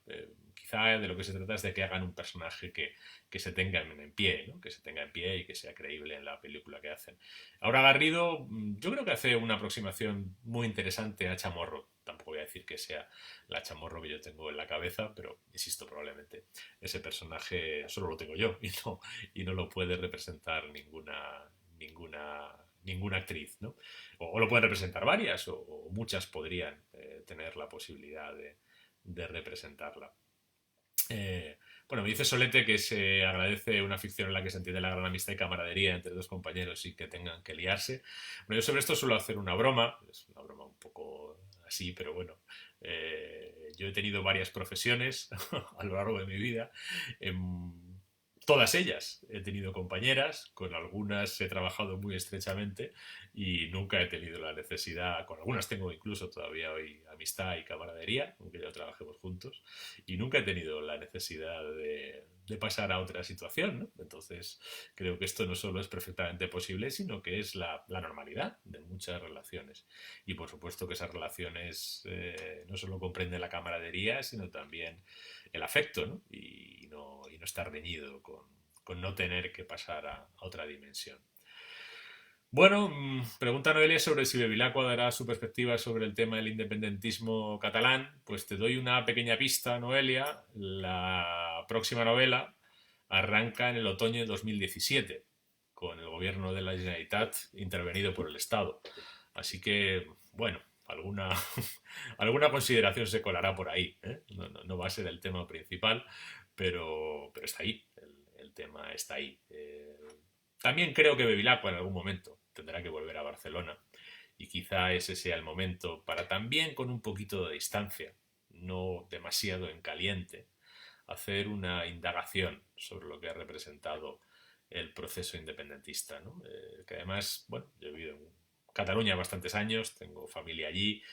quizá de lo que se trata es de que hagan un personaje que se tenga en pie, ¿no? Que se tenga en pie y que sea creíble en la película que hacen. Ahora Garrido, yo creo que hace una aproximación muy interesante a Chamorro. Tampoco voy a decir que sea la Chamorro que yo tengo en la cabeza, pero insisto, probablemente ese personaje solo lo tengo yo y no lo puede representar ninguna actriz, ¿no? O lo pueden representar varias, o muchas podrían tener la posibilidad de representarla. Bueno, me dice Solete que se agradece una ficción en la que se entiende la gran amistad y camaradería entre dos compañeros y que tengan que liarse. Bueno, yo sobre esto suelo hacer una broma, es una broma un poco así, pero bueno, yo he tenido varias profesiones a lo largo de mi vida. Todas ellas he tenido compañeras, con algunas he trabajado muy estrechamente y nunca he tenido la necesidad, con algunas tengo incluso todavía hoy amistad y camaradería, aunque ya trabajemos juntos, y nunca he tenido la necesidad de pasar a otra situación, ¿no? Entonces creo que esto no solo es perfectamente posible, sino que es la normalidad de muchas relaciones. Y por supuesto que esas relaciones no solo comprenden la camaradería, sino también el afecto, ¿no? Y no estar reñido con no tener que pasar a otra dimensión. Bueno, pregunta Noelia sobre si Bevilacqua dará su perspectiva sobre el tema del independentismo catalán. Pues te doy una pequeña pista, Noelia. La próxima novela arranca en el otoño de 2017, con el gobierno de la Generalitat intervenido por el Estado. Así que, bueno, alguna, alguna consideración se colará por ahí, ¿eh? No va a ser el tema principal, pero está ahí, el tema está ahí. También creo que Bevilacqua en algún momento tendrá que volver a Barcelona y quizá ese sea el momento para también con un poquito de distancia, no demasiado en caliente, hacer una indagación sobre lo que ha representado el proceso independentista, ¿no? Que además, bueno, yo he vivido en Cataluña bastantes años, tengo familia allí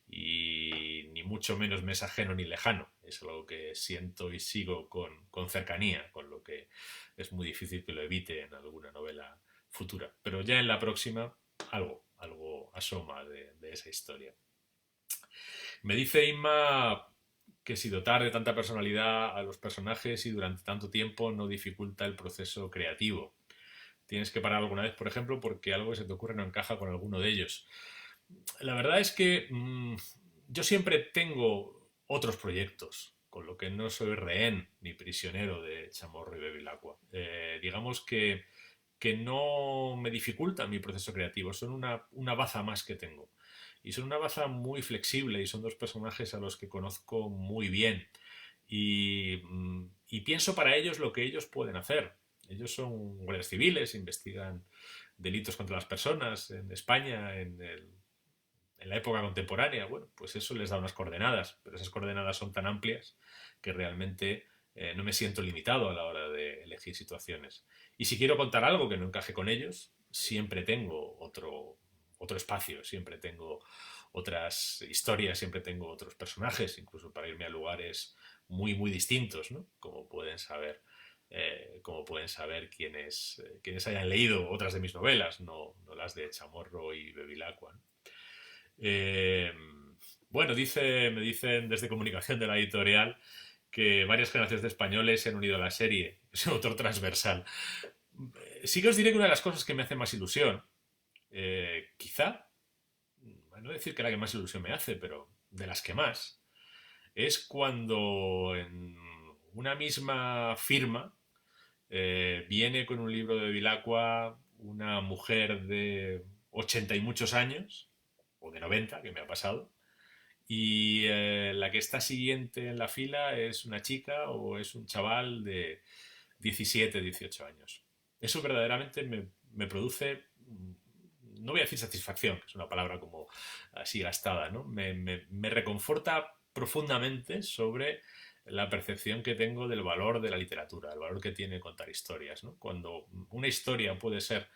y ni mucho menos me es ajeno ni lejano. Es algo que siento y sigo con cercanía, con lo que es muy difícil que lo evite en alguna novela futura. Pero ya en la próxima, algo asoma de esa historia. Me dice Inma que si dotar de tanta personalidad a los personajes y durante tanto tiempo no dificulta el proceso creativo. Tienes que parar alguna vez, por ejemplo, porque algo que se te ocurre no encaja con alguno de ellos. La verdad es que yo siempre tengo otros proyectos, con lo que no soy rehén ni prisionero de Chamorro y Bevilacqua. Digamos que no me dificulta mi proceso creativo, son una baza más que tengo. Y son una baza muy flexible y son dos personajes a los que conozco muy bien. Y pienso para ellos lo que ellos pueden hacer. Ellos son guardias civiles, investigan delitos contra las personas en España, en la época contemporánea. Bueno, pues eso les da unas coordenadas, pero esas coordenadas son tan amplias que realmente no me siento limitado a la hora de elegir situaciones. Y si quiero contar algo que no encaje con ellos, siempre tengo otro espacio, siempre tengo otras historias, siempre tengo otros personajes, incluso para irme a lugares muy, muy distintos, ¿no? Como pueden saber quienes hayan leído otras de mis novelas, no las de Chamorro y Bevilacqua, ¿no? Eh, bueno, me dicen desde comunicación de la editorial que varias generaciones de españoles se han unido a la serie. Es un autor transversal. Sí que os diré que una de las cosas que me hace más ilusión, quizá, no decir que la que más ilusión me hace, pero de las que más, es cuando en una misma firma viene con un libro de Vilacqua una mujer de 80 y muchos años, o de 90, que me ha pasado, y la que está siguiente en la fila es una chica o es un chaval de 17, 18 años. Eso verdaderamente me produce, no voy a decir satisfacción, que es una palabra como así gastada, ¿no? Me reconforta profundamente sobre la percepción que tengo del valor de la literatura, el valor que tiene contar historias, ¿no? Cuando una historia puede ser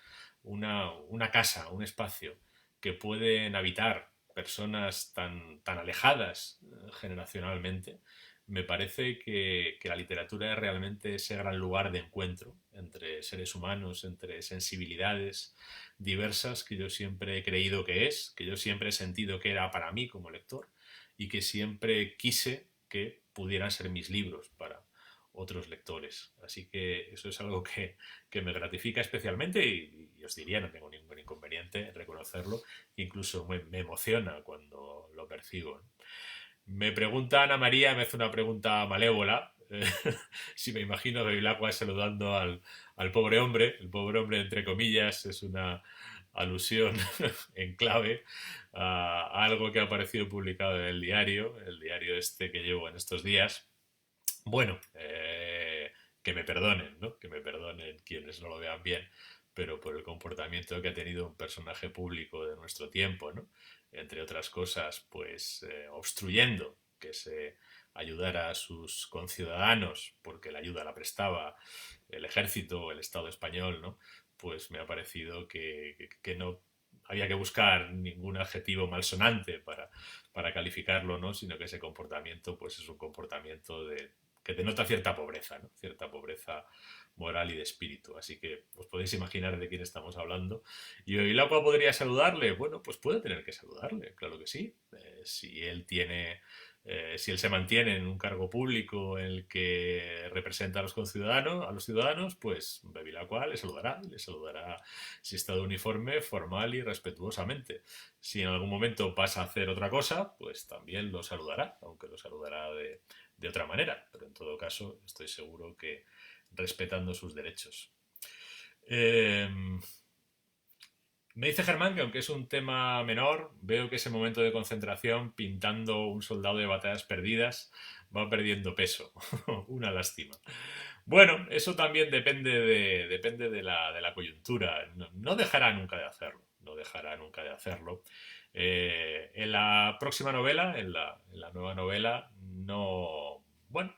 una casa, un espacio que pueden habitar personas tan alejadas generacionalmente, me parece que la literatura es realmente ese gran lugar de encuentro entre seres humanos, entre sensibilidades diversas que yo siempre he creído que yo siempre he sentido que era para mí como lector y que siempre quise que pudieran ser mis libros para otros lectores. Así que eso es algo que me gratifica especialmente y os diría, no tengo ningún inconveniente en reconocerlo, incluso me emociona cuando lo percibo. Me pregunta Ana María, me hace una pregunta malévola, si me imagino a Bevilacqua saludando al pobre hombre, el pobre hombre entre comillas es una alusión en clave a algo que ha aparecido publicado en el diario este que llevo en estos días. Bueno, que me perdonen, ¿no? Que me perdonen quienes no lo vean bien, pero por el comportamiento que ha tenido un personaje público de nuestro tiempo, ¿no? Entre otras cosas, pues obstruyendo que se ayudara a sus conciudadanos, porque la ayuda la prestaba el ejército o el Estado español, ¿no? Pues me ha parecido que no había que buscar ningún adjetivo malsonante para calificarlo, ¿no? Sino que ese comportamiento pues es un comportamiento que denota cierta pobreza, ¿no? Cierta pobreza moral y de espíritu. Así que os podéis imaginar de quién estamos hablando. ¿Y Bevilacqua podría saludarle? Bueno, pues puede tener que saludarle, claro que sí. Si él se mantiene en un cargo público en el que representa a los ciudadanos, pues Bevilacqua le saludará si está de uniforme, formal y respetuosamente. Si en algún momento pasa a hacer otra cosa, pues también lo saludará, aunque lo saludará de otra manera, pero en todo caso estoy seguro que respetando sus derechos. Eh, Me dice Germán que aunque es un tema menor, veo que ese momento de concentración pintando un soldado de batallas perdidas va perdiendo peso. Una lástima. Bueno, eso también depende de la coyuntura. No, no dejará nunca de hacerlo. No dejará nunca de hacerlo. En la próxima novela, en la nueva novela, no, bueno,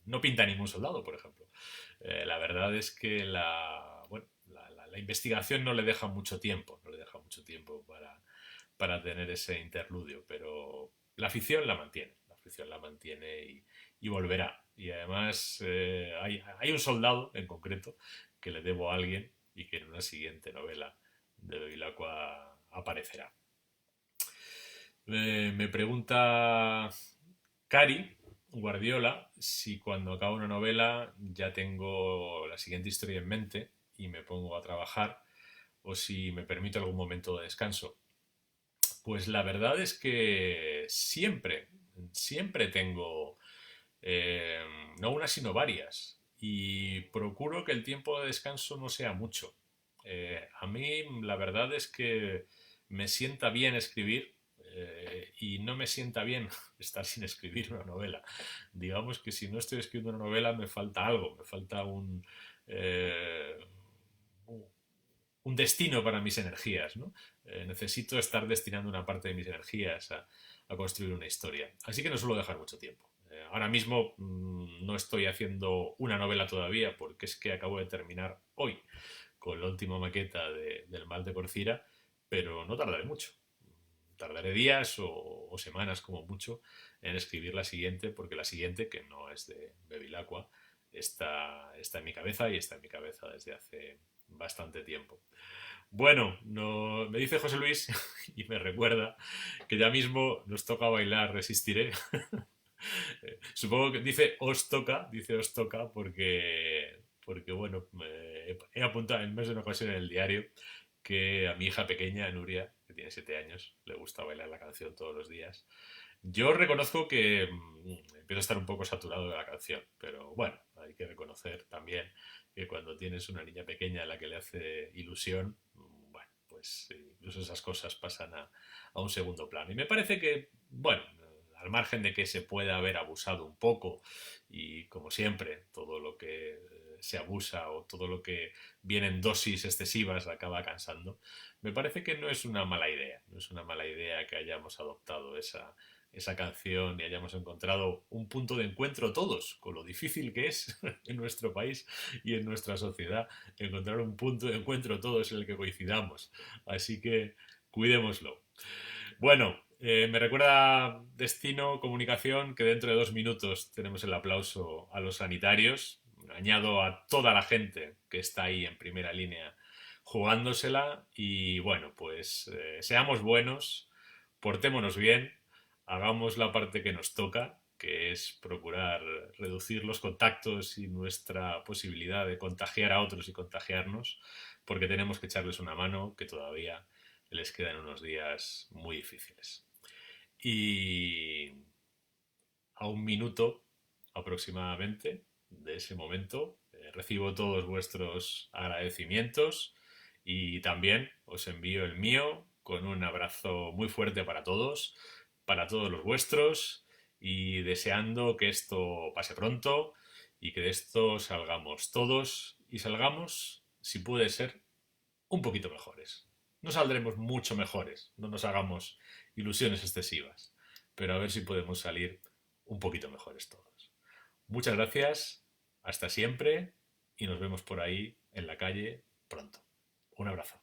no pinta ningún soldado, por ejemplo. La verdad es que bueno, la investigación no le deja mucho tiempo, no le deja mucho tiempo para tener ese interludio, pero la afición la mantiene y volverá. Y además hay un soldado en concreto que le debo a alguien y que en una siguiente novela de Bevilacqua aparecerá. Me pregunta Cari Guardiola si cuando acabo una novela ya tengo la siguiente historia en mente y me pongo a trabajar o si me permito algún momento de descanso. Pues la verdad es que siempre tengo eh, no una sino varias y procuro que el tiempo de descanso no sea mucho. A mí la verdad es que me sienta bien escribir y no me sienta bien estar sin escribir una novela. Digamos que si no estoy escribiendo una novela me falta algo, me falta eh, un destino para mis energías, ¿no? Necesito estar destinando una parte de mis energías a construir una historia. Así que no suelo dejar mucho tiempo. Ahora mismo no estoy haciendo una novela todavía porque es que acabo de terminar hoy con la última maqueta del Mal de Corcira, pero no tardaré mucho. Tardaré días o semanas como mucho en escribir la siguiente, porque la siguiente, que no es de Bevilacqua, está en mi cabeza y está en mi cabeza desde hace bastante tiempo. Bueno, no, me dice José Luis y me recuerda que ya mismo nos toca bailar Resistiré. Supongo que dice os toca porque bueno, he apuntado en más de una ocasión en el diario que a mi hija pequeña, Nuria, que tiene 7 años, le gusta bailar la canción todos los días. Yo reconozco que empiezo a estar un poco saturado de la canción, pero bueno, hay que reconocer también que cuando tienes una niña pequeña a la que le hace ilusión, bueno, pues incluso esas cosas pasan a un segundo plano. Y me parece que, bueno, al margen de que se pueda haber abusado un poco y como siempre, todo lo que se abusa o todo lo que viene en dosis excesivas acaba cansando, me parece que no es una mala idea, no es una mala idea que hayamos adoptado esa canción y hayamos encontrado un punto de encuentro todos, con lo difícil que es en nuestro país y en nuestra sociedad encontrar un punto de encuentro todos en el que coincidamos. Así que cuidémoslo. Bueno, me recuerda Destino Comunicación que dentro de 2 minutos tenemos el aplauso a los sanitarios. Añado a toda la gente que está ahí en primera línea jugándosela y bueno, pues seamos buenos, portémonos bien, hagamos la parte que nos toca, que es procurar reducir los contactos y nuestra posibilidad de contagiar a otros y contagiarnos, porque tenemos que echarles una mano que todavía les quedan unos días muy difíciles. Y a 1 minuto aproximadamente de ese momento recibo todos vuestros agradecimientos y también os envío el mío con un abrazo muy fuerte para todos los vuestros y deseando que esto pase pronto y que de esto salgamos todos y salgamos, si puede ser, un poquito mejores. No saldremos mucho mejores, no nos hagamos ilusiones excesivas, pero a ver si podemos salir un poquito mejores todos. Muchas gracias, hasta siempre y nos vemos por ahí en la calle pronto. Un abrazo.